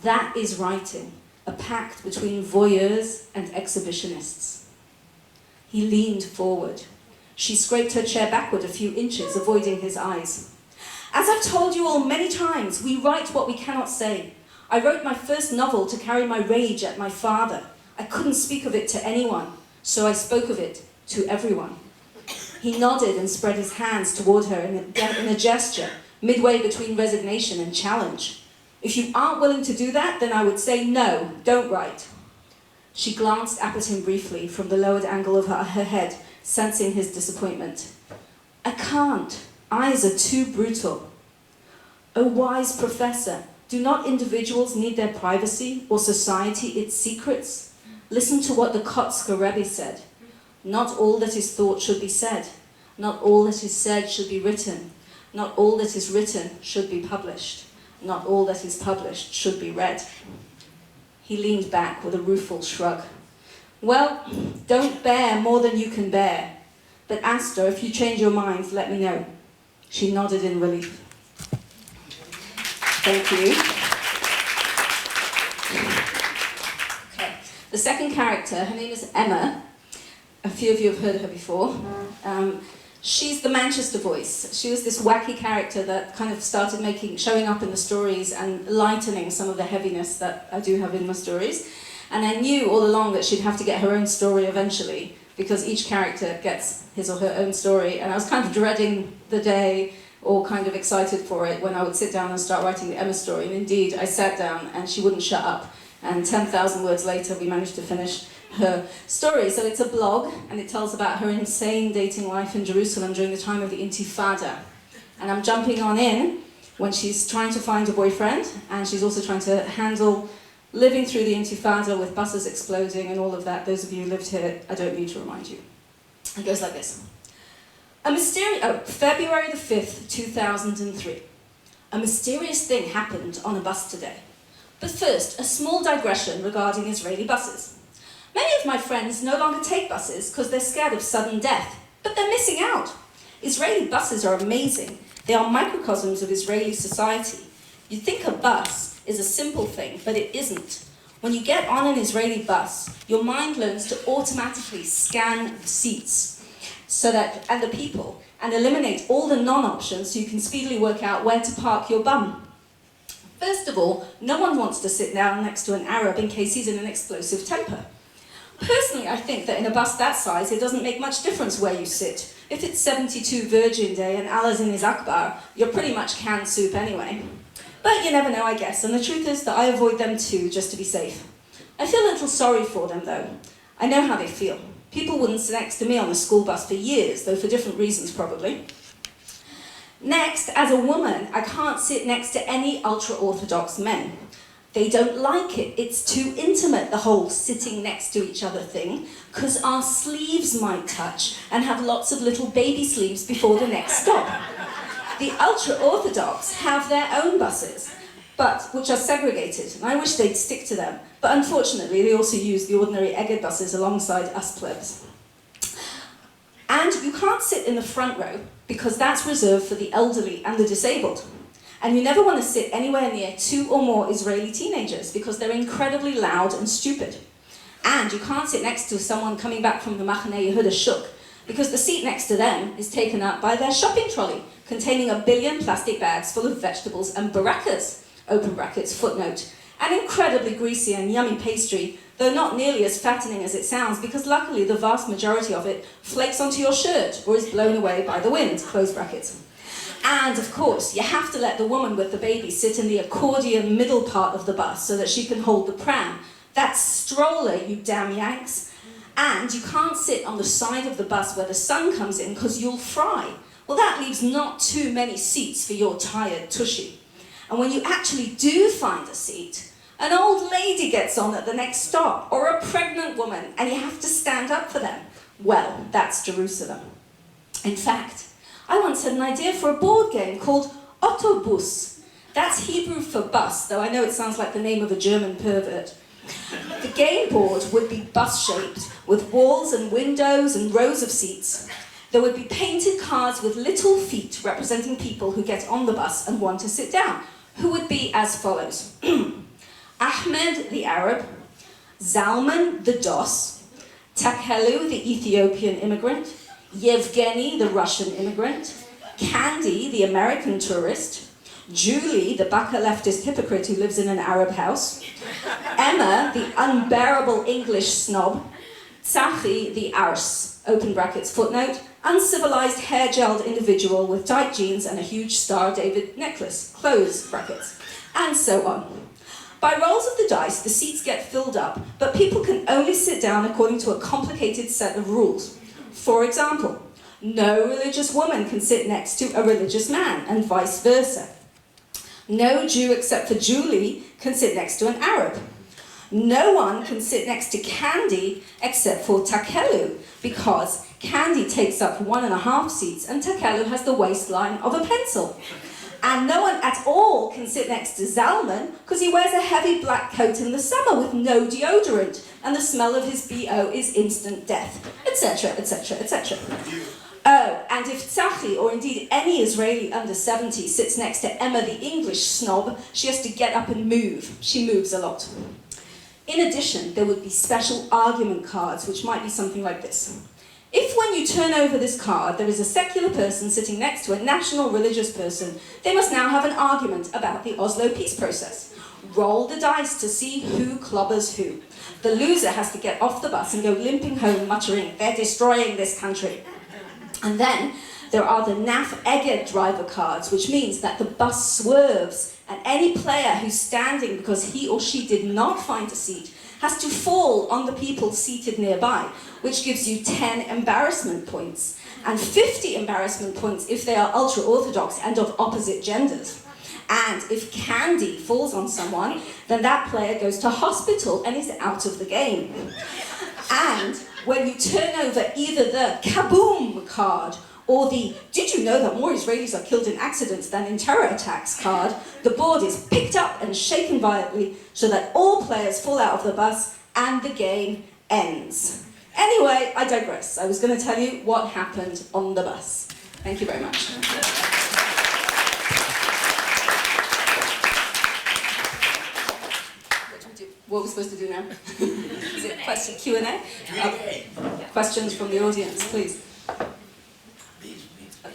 That is writing, a pact between voyeurs and exhibitionists. He leaned forward. She scraped her chair backward a few inches, avoiding his eyes. As I've told you all many times, we write what we cannot say. I wrote my first novel to carry my rage at my father. I couldn't speak of it to anyone, so I spoke of it to everyone. He nodded and spread his hands toward her in a gesture, midway between resignation and challenge. If you aren't willing to do that, then I would say no, don't write. She glanced up at him briefly from the lowered angle of her head, sensing his disappointment. I can't. Eyes are too brutal. O wise professor, do not individuals need their privacy or society its secrets? Listen to what the Kotzker Rebbe said. Not all that is thought should be said. Not all that is said should be written. Not all that is written should be published. Not all that is published should be read. He leaned back with a rueful shrug. Well, don't bear more than you can bear. But Asta, if you change your mind, let me know. She nodded in relief. Thank you. Okay. The second character, her name is Emma. A few of you have heard of her before. She's the Manchester voice. She was this wacky character that kind of started showing up in the stories and lightening some of the heaviness that I do have in my stories. And I knew all along that she'd have to get her own story eventually, because each character gets his or her own story. And I was kind of dreading the day, or kind of excited for it, when I would sit down and start writing the Emma story. And indeed, I sat down and she wouldn't shut up. And 10,000 words later, we managed to finish her story. So it's a blog, and it tells about her insane dating life in Jerusalem during the time of the Intifada. And I'm jumping on in when she's trying to find a boyfriend, and she's also trying to handle living through the Intifada with buses exploding and all of that. Those of you who lived here, I don't need to remind you. It goes like this. February the 5th, 2003. A mysterious thing happened on a bus today. But first, a small digression regarding Israeli buses. Many of my friends no longer take buses because they're scared of sudden death, but they're missing out. Israeli buses are amazing. They are microcosms of Israeli society. You'd think a bus is a simple thing, but it isn't. When you get on an Israeli bus, your mind learns to automatically scan the seats and the people, and eliminate all the non-options so you can speedily work out where to park your bum. First of all, no one wants to sit down next to an Arab in case he's in an explosive temper. Personally, I think that in a bus that size, it doesn't make much difference where you sit. If it's 72 Virgin Day and Allah's in his Akbar, you're pretty much canned soup anyway. But you never know, I guess, and the truth is that I avoid them too, just to be safe. I feel a little sorry for them, though. I know how they feel. People wouldn't sit next to me on the school bus for years, though for different reasons, probably. Next, as a woman, I can't sit next to any ultra-Orthodox men. They don't like it. It's too intimate, the whole sitting next to each other thing, because our sleeves might touch and have lots of little baby sleeves before the next stop. The ultra-Orthodox have their own buses, which are segregated, and I wish they'd stick to them. But unfortunately, they also use the ordinary Egged buses alongside us plebs. And you can't sit in the front row, because that's reserved for the elderly and the disabled. And you never want to sit anywhere near 2 or more Israeli teenagers because they're incredibly loud and stupid. And you can't sit next to someone coming back from the Machaneh Yehuda Shuk because the seat next to them is taken up by their shopping trolley containing 1 billion plastic bags full of vegetables and barakas, open brackets, footnote, and incredibly greasy and yummy pastry, though not nearly as fattening as it sounds because luckily the vast majority of it flakes onto your shirt or is blown away by the wind, close brackets. And of course, you have to let the woman with the baby sit in the accordion middle part of the bus so that she can hold the pram. That's stroller, you damn Yanks. And you can't sit on the side of the bus where the sun comes in because you'll fry. Well, that leaves not too many seats for your tired tushy. And when you actually do find a seat, an old lady gets on at the next stop, or a pregnant woman, and you have to stand up for them. Well, that's Jerusalem. In fact, I once had an idea for a board game called Autobus. That's Hebrew for bus, though I know it sounds like the name of a German pervert. The game board would be bus-shaped, with walls and windows and rows of seats. There would be painted cards with little feet representing people who get on the bus and want to sit down, who would be as follows. Ahmed the Arab, Zalman the Dos, Takhelu, the Ethiopian immigrant, Yevgeny, the Russian immigrant, Candy, the American tourist, Julie, the Baka leftist hypocrite who lives in an Arab house, Emma, the unbearable English snob, Tsachi, the Ars, open brackets footnote, uncivilized hair-gelled individual with tight jeans and a huge Star David necklace, close brackets, and so on. By rolls of the dice, the seats get filled up, but people can only sit down according to a complicated set of rules. For example, no religious woman can sit next to a religious man, and vice versa. No Jew except for Julie can sit next to an Arab. No one can sit next to Candy except for Takhelu, because Candy takes up 1.5 seats and Takhelu has the waistline of a pencil. And no one at all can sit next to Zalman because he wears a heavy black coat in the summer with no deodorant, and the smell of his BO is instant death, etc., etc., etc. Oh, and if Tsachi, or indeed any Israeli under 70, sits next to Emma the English snob, she has to get up and move. She moves a lot. In addition, there would be special argument cards, which might be something like this. If when you turn over this card, there is a secular person sitting next to a national religious person, they must now have an argument about the Oslo peace process. Roll the dice to see who clobbers who. The loser has to get off the bus and go limping home muttering, "They're destroying this country." And then there are the Naf Eged driver cards, which means that the bus swerves and any player who's standing because he or she did not find a seat has to fall on the people seated nearby, which gives you 10 embarrassment points, and 50 embarrassment points if they are ultra-Orthodox and of opposite genders. And if Candy falls on someone, then that player goes to hospital and is out of the game. And when you turn over either the kaboom card or the "did you know that more Israelis are killed in accidents than in terror attacks" card, the board is picked up and shaken violently so that all players fall out of the bus and the game ends. Anyway, I digress. I was going to tell you what happened on the bus. Thank you very much. What are we supposed to do now? Is it question Q&A? Questions from the audience, please.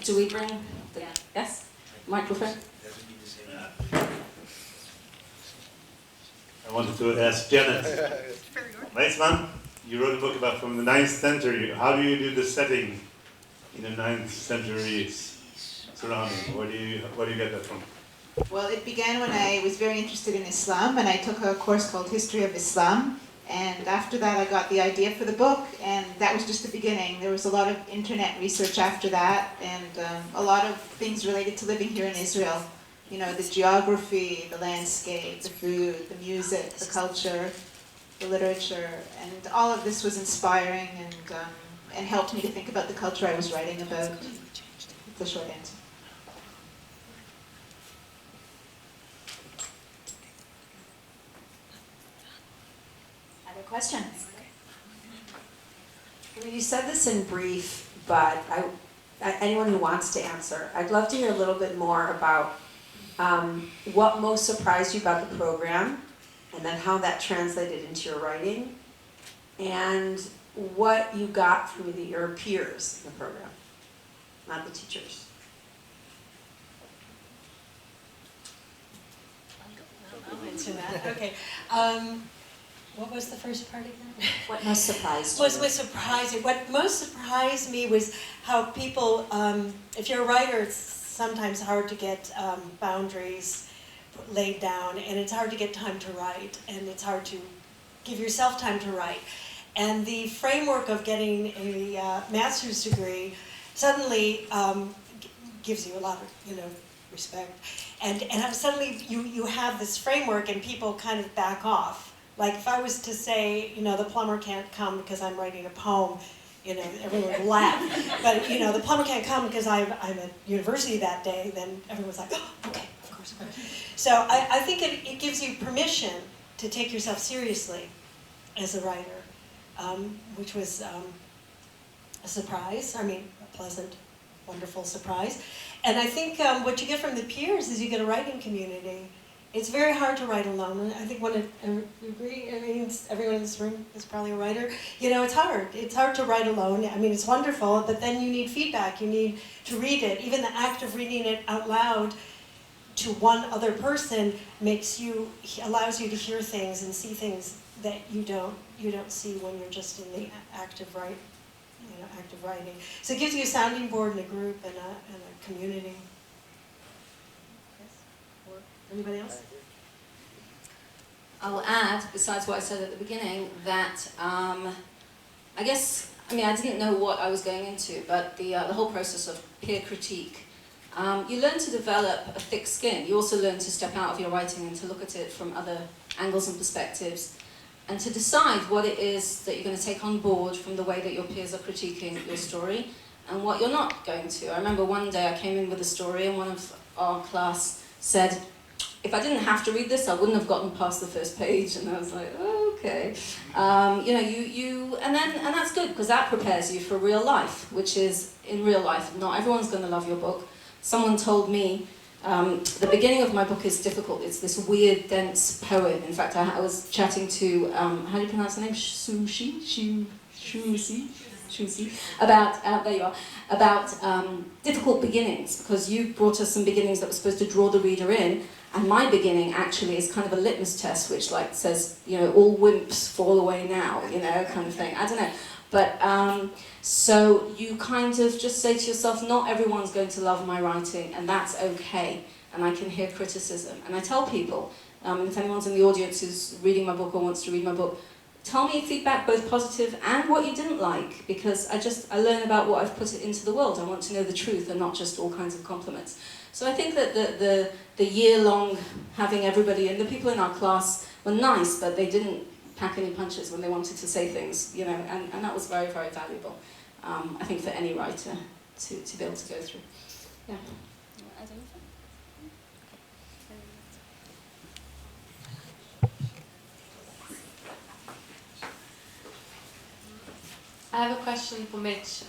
Do we bring the yes microphone? I wanted to ask Janice. Weizman, you wrote a book about from the 9th century. How do you do the setting in the 9th century surrounding? Where do you get that from? Well, it began when I was very interested in Islam, and I took a course called History of Islam. And after that, I got the idea for the book, and that was just the beginning. There was a lot of internet research after that, and a lot of things related to living here in Israel. You know, the geography, the landscape, the food, the music, the culture, the literature, and all of this was inspiring and helped me to think about the culture I was writing about. That's the short answer. Questions? I mean, you said this in brief, but anyone who wants to answer, I'd love to hear a little bit more about what most surprised you about the program, and then how that translated into your writing, and what you got from your peers in the program, not the teachers. Okay. What was the first part again? What most surprised you? What surprising? What most surprised me was how people, if you're a writer, it's sometimes hard to get boundaries laid down, and it's hard to get time to write, and it's hard to give yourself time to write. And the framework of getting a master's degree suddenly gives you a lot of, respect. And suddenly you have this framework, and people kind of back off. Like if I was to say, the plumber can't come because I'm writing a poem, everyone would laugh. But, the plumber can't come because I'm at university that day, then everyone's like, oh, okay, of course. So I think it gives you permission to take yourself seriously as a writer, which was a surprise. I mean, a pleasant, wonderful surprise. And I think what you get from the peers is you get a writing community. It's very hard to write alone. And I think you agree? I mean, everyone in this room is probably a writer. You know, it's hard. It's hard to write alone. I mean, it's wonderful, but then you need feedback. You need to read it. Even the act of reading it out loud to one other person allows you to hear things and see things that you don't see when you're just in the act of writing. So it gives you a sounding board and a group and a community. Yes? Or anybody else? I'll add, besides what I said at the beginning, that I didn't know what I was going into, but the whole process of peer critique, you learn to develop a thick skin. You also learn to step out of your writing and to look at it from other angles and perspectives, and to decide what it is that you're going to take on board from the way that your peers are critiquing your story, and what you're not going to. I remember one day I came in with a story, and one of our class said, if I didn't have to read this, I wouldn't have gotten past the first page. And I was like, oh, okay. And that's good, because that prepares you for real life, which is, in real life, not everyone's going to love your book. Someone told me, the beginning of my book is difficult. It's this weird, dense poem. In fact, I was chatting to, how do you pronounce the name? Shusi, about, there you are, about difficult beginnings, because you brought us some beginnings that were supposed to draw the reader in, and my beginning actually is kind of a litmus test, which like says, all wimps fall away now, kind of thing. I don't know. But, so you kind of just say to yourself, not everyone's going to love my writing, and that's okay, and I can hear criticism. And I tell people, if anyone's in the audience who's reading my book or wants to read my book, tell me feedback, both positive and what you didn't like, because I learn about what I've put into the world. I want to know the truth and not just all kinds of compliments. So I think that the year-long having everybody, and the people in our class were nice, but they didn't pack any punches when they wanted to say things, and that was very, very valuable, I think, for any writer to be able to go through. Yeah. I have a question for Mitch,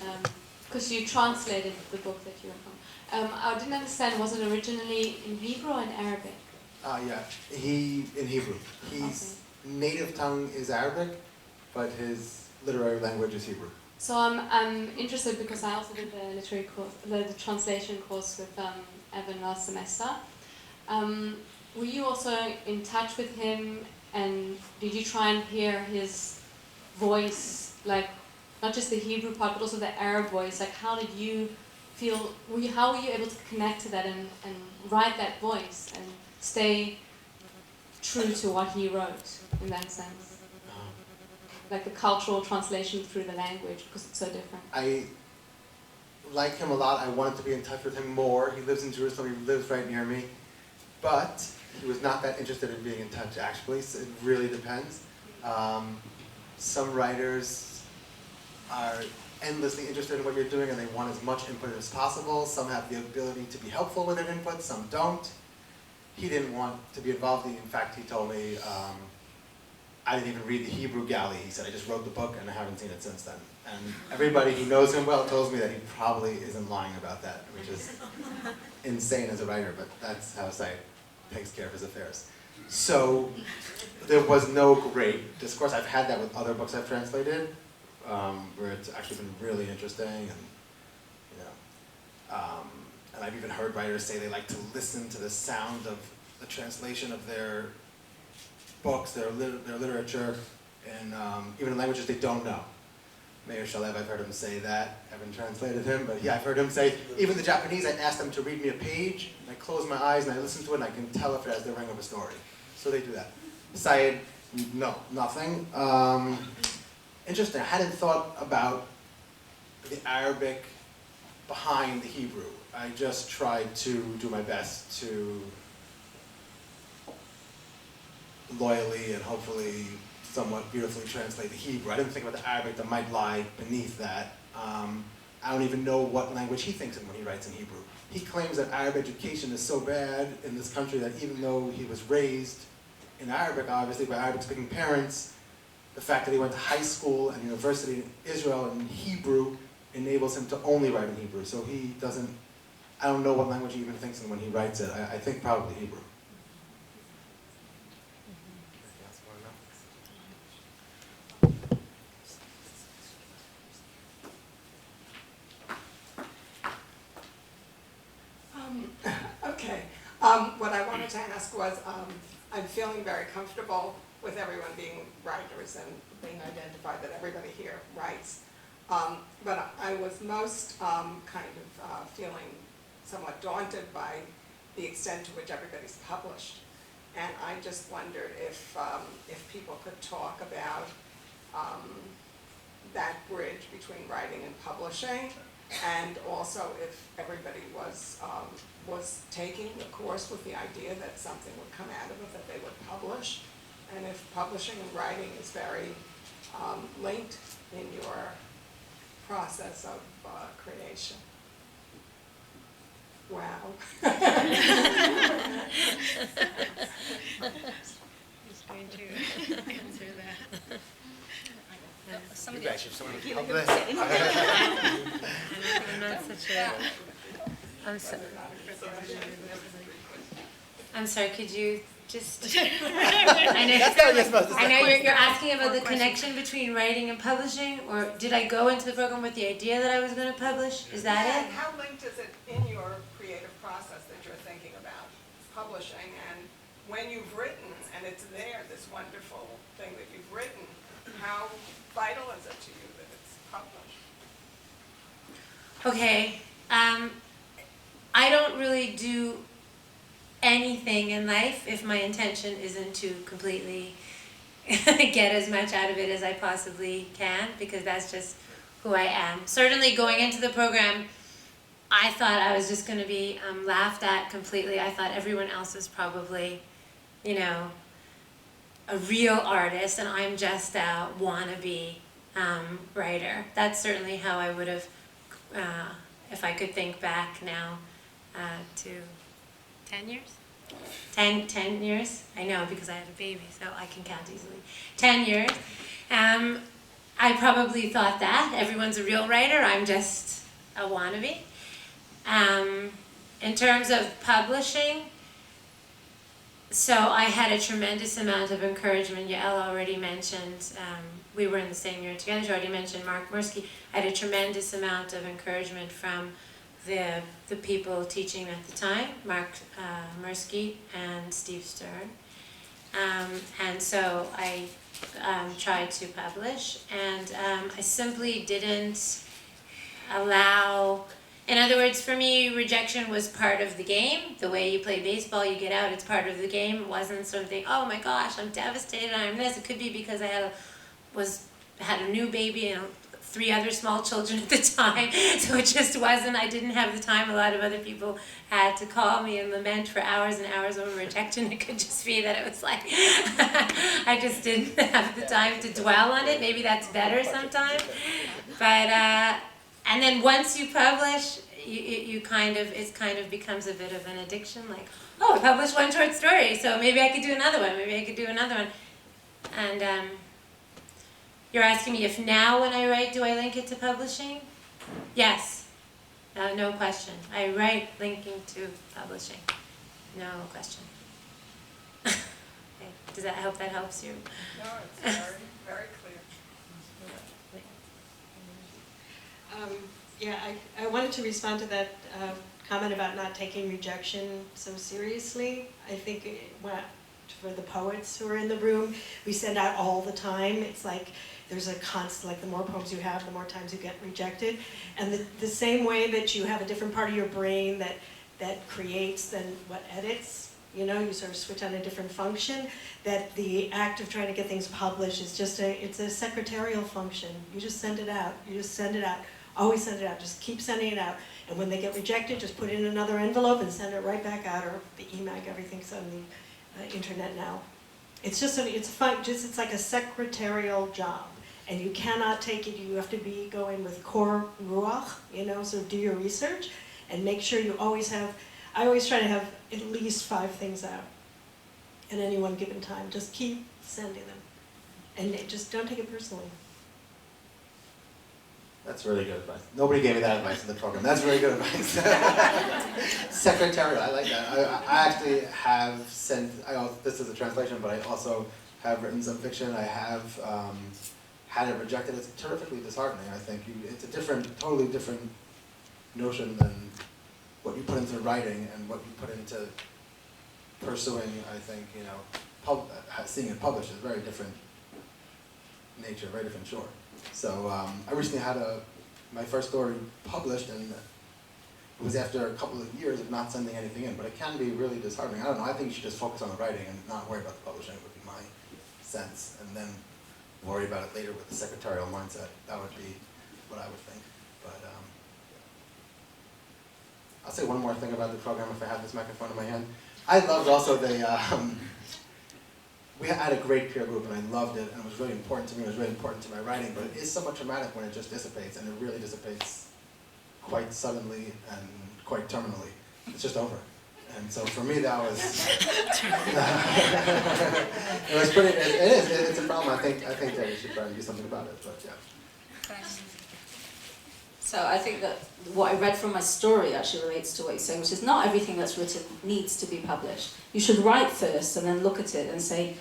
because you translated the book that you were from. I didn't understand, was it originally in Hebrew or in Arabic? Yeah, in Hebrew. His native tongue is Arabic, but his literary language is Hebrew. So I'm interested because I also did the literary course, the translation course with Evan last semester. Were you also in touch with him, and did you try and hear his voice, like not just the Hebrew part, but also the Arab voice? Like, how did you feel? How were you able to connect to that and write that voice and stay true to what he wrote in that sense? Like the cultural translation through the language, because it's so different. I like him a lot. I wanted to be in touch with him more. He lives in Jerusalem. He lives right near me. But he was not that interested in being in touch, actually. So it really depends. Some writers are endlessly interested in what you're doing, and they want as much input as possible. Some have the ability to be helpful with their input. Some don't. He didn't want to be involved. In fact, he told me, I didn't even read the Hebrew galley. He said, I just wrote the book and I haven't seen it since then. And everybody who knows him well tells me that he probably isn't lying about that, which is insane as a writer, but that's how Sai takes care of his affairs. So there was no great discourse. I've had that with other books I've translated, where it's actually been really interesting, and and I've even heard writers say they like to listen to the sound of the translation of their books, their literature, and even in languages they don't know. Meir Shalev, I've heard him say that. I haven't translated him, but yeah, I've heard him say, even the Japanese, I ask them to read me a page, and I close my eyes and I listen to it, and I can tell if it has the ring of a story. So they do that. Syed, no, nothing. Interesting, I hadn't thought about the Arabic behind the Hebrew. I just tried to do my best to loyally and hopefully somewhat beautifully translate the Hebrew. I didn't think about the Arabic that might lie beneath that. I don't even know what language he thinks in when he writes in Hebrew. He claims that Arab education is so bad in this country that even though he was raised in Arabic, obviously, by Arabic-speaking parents, the fact that he went to high school and university in Israel in Hebrew enables him to only write in Hebrew. So he doesn't, I don't know what language he even thinks in when he writes it. I think probably Hebrew. ask was, I'm feeling very comfortable with everyone being writers and being identified that everybody here writes. But I was most feeling somewhat daunted by the extent to which everybody's published. And I just wondered if people could talk about that bridge between writing and publishing, and also if everybody was taking the course with the idea that something would come out of it, that they would publish, and if publishing and writing is very linked in your process of creation. Wow. Who's going to answer that? Somebody Maybe I else. should have someone Gila, publish. I'm not such a. I'm sorry. Could you just? I That's not what you're supposed to say. know you're asking about the connection between writing and publishing, or did I go into the program with the idea that I was going to publish? Is that Yeah, it? and how linked is it in your creative process that you're thinking about publishing? And when you've written, and it's there, this wonderful thing that you've written, how vital is it to you that it's published? Okay. I don't really do anything in life if my intention isn't to completely get as much out of it as I possibly can, because that's just who I am. Certainly going into the program, I thought I was just going to be laughed at completely. I thought everyone else is probably, a real artist, and I'm just a wannabe writer. That's certainly how I would have, if I could think back now to 10 years? 10 years? I know, because I had a baby, so I can count easily. 10 years. I probably thought that. Everyone's a real writer. I'm just a wannabe. In terms of publishing, so I had a tremendous amount of encouragement. Yael already mentioned, we were in the same year together. She already mentioned Mark Mursky. I had a tremendous amount of encouragement from the people teaching at the time, Mark Mursky and Steve Stern. And so I tried to publish, and I simply didn't allow. In other words, for me, rejection was part of the game. The way you play baseball, you get out, it's part of the game. It wasn't something, oh my gosh, I'm devastated, I'm this. It could be because I had a new baby and 3 other small children at the time. So it just wasn't, I didn't have the time. A lot of other people had to call me and lament for hours and hours over rejection. It could just be that it was like, I just didn't have the time to dwell on it. Maybe that's better sometimes. But, and then once you publish, it kind of becomes a bit of an addiction. Like, oh, I published 1 short story, so maybe I could do another one. Maybe I could do another one. And you're asking me if now when I write, do I link it to publishing? Yes, no question. I write linking to publishing, no question. Okay. Does that help? That helps you? No, it's very, very clear. I wanted to respond to that comment about not taking rejection so seriously. I think for the poets who are in the room, we send out all the time. It's like there's a constant, like the more poems you have, the more times you get rejected. And the same way that you have a different part of your brain that creates than what edits, you sort of switch on a different function, that the act of trying to get things published is just it's a secretarial function. You just send it out. You just send it out. Always send it out. Just keep sending it out. And when they get rejected, just put it in another envelope and send it right back out, or the email, everything's on the internet now. It's just it's like a secretarial job, and you cannot take it. You have to go in with core ruach, so do your research and make sure you always have. I always try to have at least 5 things out at any one given time. Just keep sending them, and just don't take it personally. That's really good advice. Nobody gave me that advice in the program. That's really good advice. Secretarial, I like that. I actually have sent, this is a translation, but I also have written some fiction. I have had it rejected. It's terrifically disheartening, I think. It's a totally different notion than what you put into writing and what you put into pursuing, I think, seeing it published is a very different nature, very different shore. So I recently had my first story published, and it was after a couple of years of not sending anything in, but it can be really disheartening. I don't know, I think you should just focus on the writing and not worry about the publishing, would be my sense, and then worry about it later with the secretarial mindset. That would be what I would think. But I'll say one more thing about the program if I have this microphone in my hand. I loved also we had a great peer group and I loved it, and it was really important to me, it was really important to my writing, but it is somewhat traumatic when it just dissipates, and it really dissipates quite suddenly and quite terminally. It's just over. And so for me that was, it was pretty, it's a problem. I think that we should try and do something about it, but yeah. So I think that what I read from my story actually relates to what you're saying, which is not everything that's written needs to be published. You should write first and then look at it and say,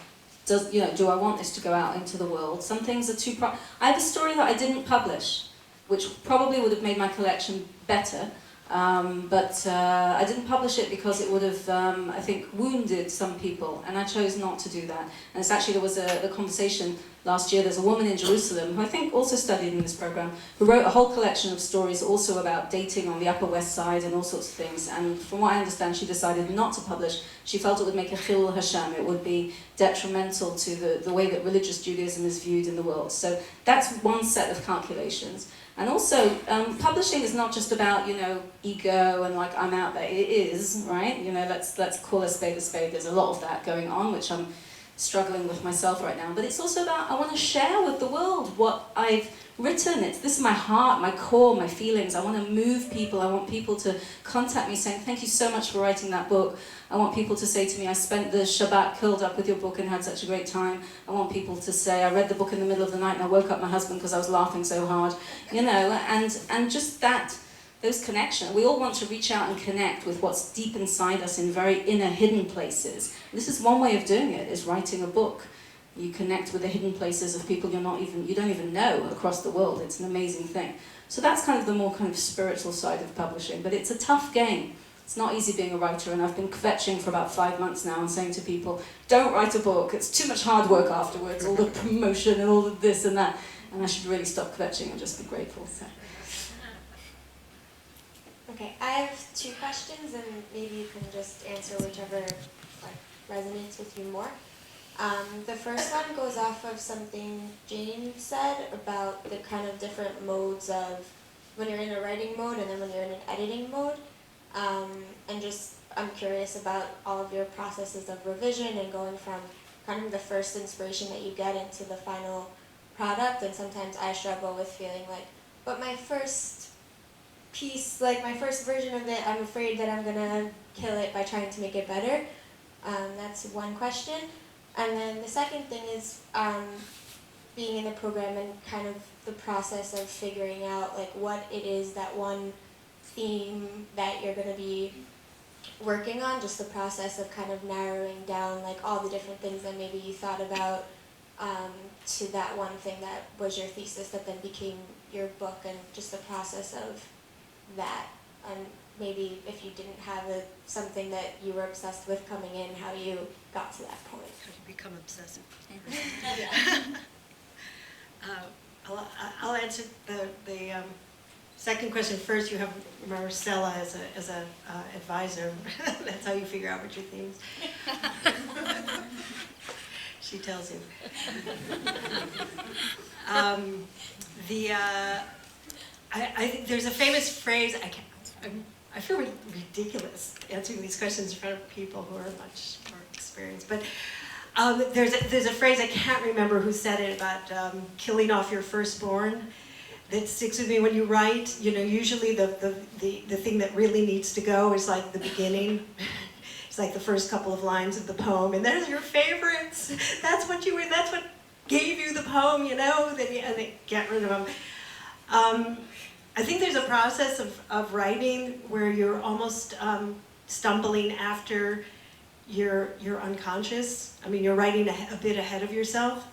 do I want this to go out into the world? Some things are too I have a story that I didn't publish, which probably would have made my collection better, but I didn't publish it because it would have, I think, wounded some people, and I chose not to do that. And it's actually, there was a conversation last year. There's a woman in Jerusalem who I think also studied in this program, who wrote a whole collection of stories also about dating on the Upper West Side and all sorts of things. And from what I understand, she decided not to publish. She felt it would make a chilul Hashem. It would be detrimental to the way that religious Judaism is viewed in the world. So that's one set of calculations. And also, publishing is not just about, ego and like, I'm out there. It is, right? Let's call a spade a spade. There's a lot of that going on, which I'm struggling with myself right now. But it's also about, I want to share with the world what I've written. This is my heart, my core, my feelings. I want to move people. I want people to contact me saying, thank you so much for writing that book. I want people to say to me, I spent the Shabbat curled up with your book and had such a great time. I want people to say, I read the book in the middle of the night and I woke up my husband because I was laughing so hard. And just that, those connections. We all want to reach out and connect with what's deep inside us in very inner, hidden places. This is one way of doing it, is writing a book. You connect with the hidden places of people you don't even know across the world. It's an amazing thing. So that's kind of the more kind of spiritual side of publishing, but it's a tough game. It's not easy being a writer, and I've been kvetching for about 5 months now and saying to people, don't write a book, it's too much hard work afterwards, all the promotion and all of this and that, and I should really stop kvetching and just be grateful. So. Okay, I have 2 questions, and maybe you can just answer whichever resonates with you more. The first one goes off of something Jane said about the kind of different modes of when you're in a writing mode and then when you're in an editing mode. And just, I'm curious about all of your processes of revision and going from kind of the first inspiration that you get into the final product. And sometimes I struggle with feeling like, but my first piece, like my first version of it, I'm afraid that I'm gonna kill it by trying to make it better. That's one question. And then the second thing is being in the program and kind of the process of figuring out like what it is, that one theme that you're going to be working on, just the process of kind of narrowing down like all the different things that maybe you thought about to that one thing that was your thesis that then became your book, and just the process of that. And maybe if you didn't have something that you were obsessed with coming in, how you got to that point. How you become obsessive. I'll answer the second question first. You have Marcella as a advisor. That's how you figure out what your themes. She tells you. I think there's a famous phrase. I feel ridiculous answering these questions in front of people who are much more experienced, but there's a phrase, I can't remember who said it, about killing off your firstborn, that sticks with me when you write. Usually the thing that really needs to go is like the beginning. It's like the first couple of lines of the poem, and they're your favorites. That's what gave you the poem, and they get rid of them. I think there's a process of writing where you're almost stumbling after you're unconscious. I mean, you're writing a bit ahead of yourself,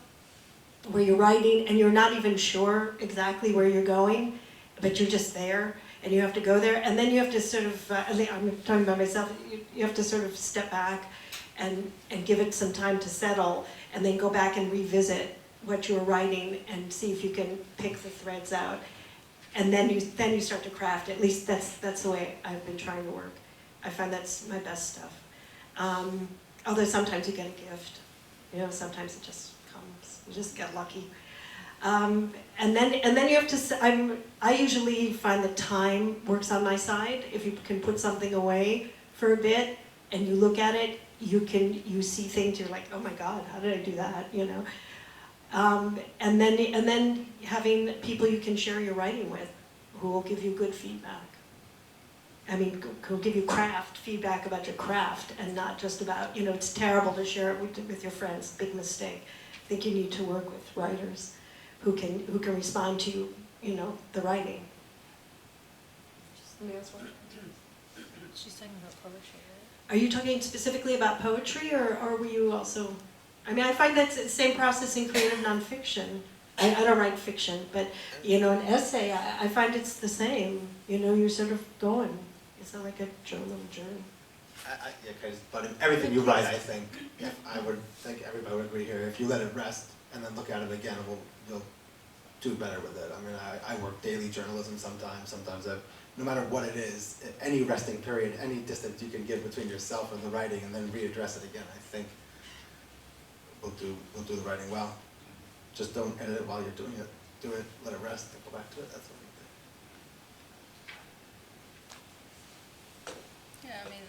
where you're writing and you're not even sure exactly where you're going, but you're just there, and you have to go there, and then you have to sort of, I'm talking about myself, you have to sort of step back and give it some time to settle, and then go back and revisit what you were writing and see if you can pick the threads out. And then you start to craft. At least that's the way I've been trying to work. I find that's my best stuff. Although sometimes you get a gift. You know, sometimes it just comes. You just get lucky. And then you have to. I usually find that time works on my side. If you can put something away for a bit and you look at it, you see things. You're like, oh my God, how did I do that? You know. And then having people you can share your writing with, who will give you good feedback. I mean, who'll give you craft feedback about your craft, and not just about, you know, it's terrible to share it with your friends. Big mistake. I think you need to work with writers who can respond to, you know, the writing. She's talking about poetry, right? Are you talking specifically about poetry, or were you also? I mean, I find that's the same process in creative nonfiction. I don't write fiction, but, you know, an essay, I find it's the same. You know, you're sort of going. It's not like a little journey. But in everything you write, I think, I would think everybody would agree here, if you let it rest and then look at it again, you'll do better with it. I mean, I work daily journalism sometimes no matter what it is, any resting period, any distance you can give between yourself and the writing and then readdress it again, I think we'll do the writing well. Just don't edit it while you're doing it. Do it, let it rest, and go back to it. That's what I think. Yeah, I mean,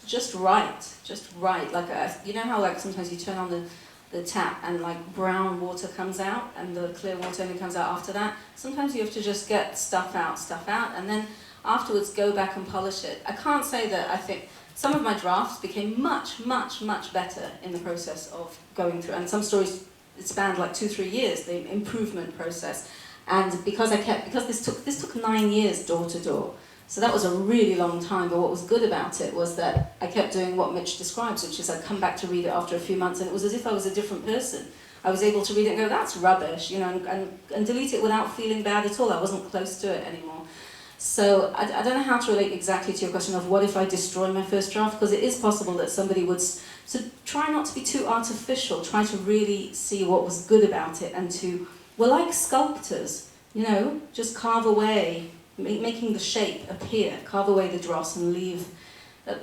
just write. Like, you know how like sometimes you turn on the tap and like brown water comes out and the clear water only comes out after that? Sometimes you have to just get stuff out, and then afterwards go back and polish it. I can't say that I think some of my drafts became much, much, much better in the process of going through, and some stories, it spanned like 2-3 years, the improvement process. And because this took 9 years door to door. So that was a really long time, but what was good about it was that I kept doing what Mitch describes, which is I'd come back to read it after a few months, and it was as if I was a different person. I was able to read it and go, that's rubbish, you know, and delete it without feeling bad at all. I wasn't close to it anymore. So I don't know how to relate exactly to your question of what if I destroy my first draft, because it is possible that somebody would, so try not to be too artificial, try to really see what was good about it, and we're like sculptors, you know, just carve away, making the shape appear, carve away the dross and leave,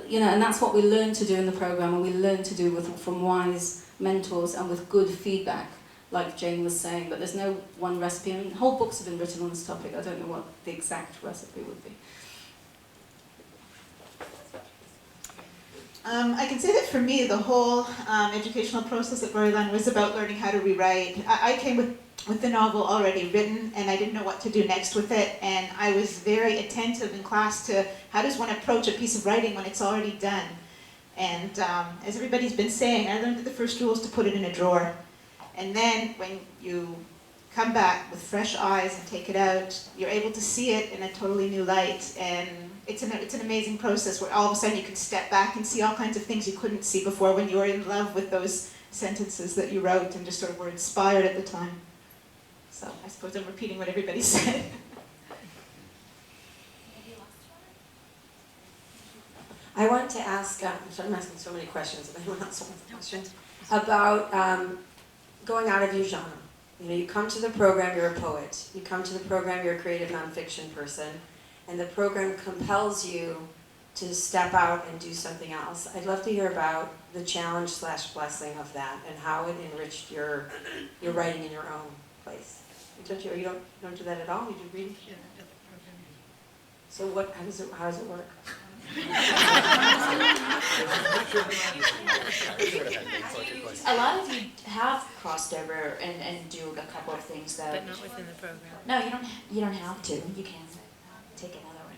you know, and that's what we learn to do in the program, and we learn to do from wise mentors and with good feedback, like Jane was saying, but there's no one recipe. I mean, whole books have been written on this topic. I don't know what the exact recipe would be. I can say that for me, the whole educational process at Bar-Ilan was about learning how to rewrite. I came with the novel already written, and I didn't know what to do next with it, and I was very attentive in class to how does one approach a piece of writing when it's already done. And as everybody's been saying, I learned that the first rule is to put it in a drawer. And then when you come back with fresh eyes and take it out, you're able to see it in a totally new light. And it's an amazing process where all of a sudden you can step back and see all kinds of things you couldn't see before when you were in love with those sentences that you wrote and just sort of were inspired at the time. So I suppose I'm repeating what everybody said. I want to ask, I'm asking so many questions, if anyone else wants questions, about going out of your genre. You know, you come to the program, you're a poet. You come to the program, you're a creative nonfiction person. And the program compels you to step out and do something else. I'd love to hear about the challenge/blessing of that and how it enriched your writing in your own place. You don't do that at all? You do reading? Yeah, I do the program. So how does it work? A lot of you have crossed over and do a couple of things though. But not within the program. No, you don't have to. You can take another one.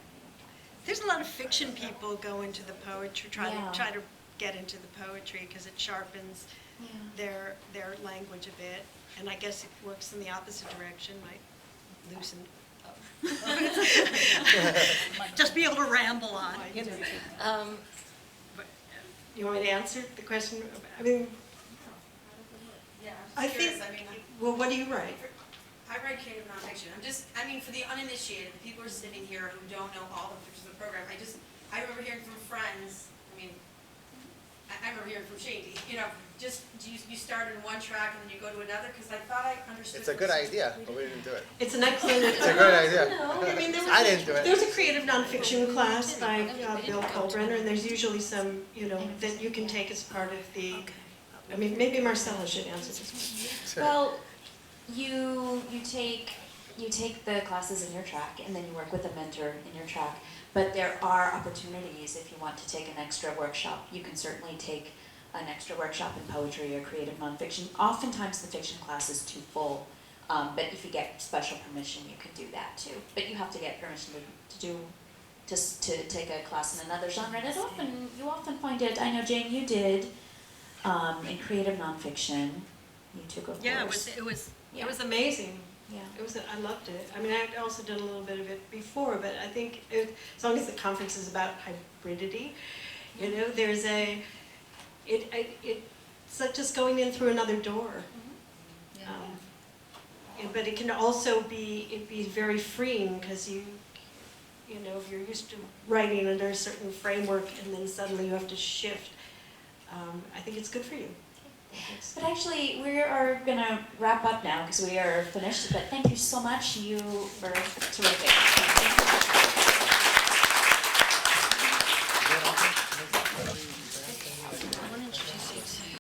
There's a lot of fiction people go into the poetry, try to get into the poetry because it sharpens their language a bit, and I guess it works in the opposite direction, might loosen up. Just be able to ramble on. You know. But you want me to answer the question? I mean, I think. Well, what do you write? I write creative nonfiction. For the uninitiated, the people who are sitting here who don't know all the features of the program, I remember hearing from friends, I remember hearing from Shaindy, you know, just, you start in one track and then you go to another, because I thought I understood. It's a good idea, but we didn't do it. It's an excellent. It's a good idea. I mean, I didn't do it. There's a creative nonfiction class by Bill Kohlbrenner, and there's usually some, that you can take as part of the. I mean, maybe Marcella should answer this one. Well, you take the classes in your track, and then you work with a mentor in your track. But there are opportunities if you want to take an extra workshop. You can certainly take an extra workshop in poetry or creative nonfiction. Oftentimes the fiction class is too full, but if you get special permission, you can do that too. But you have to get permission to take a class in another genre. And you often find it. I know, Jane, you did in creative nonfiction. You took a course. Yeah, it was amazing. Yeah. I loved it. I mean, I also did a little bit of it before, but I think as long as the conference is about hybridity, there's it's like just going in through another door. But it can also be very freeing, because if you're used to writing under a certain framework and then suddenly you have to shift, I think it's good for you. But actually, we are going to wrap up now because we are finished. But thank you so much. You were terrific.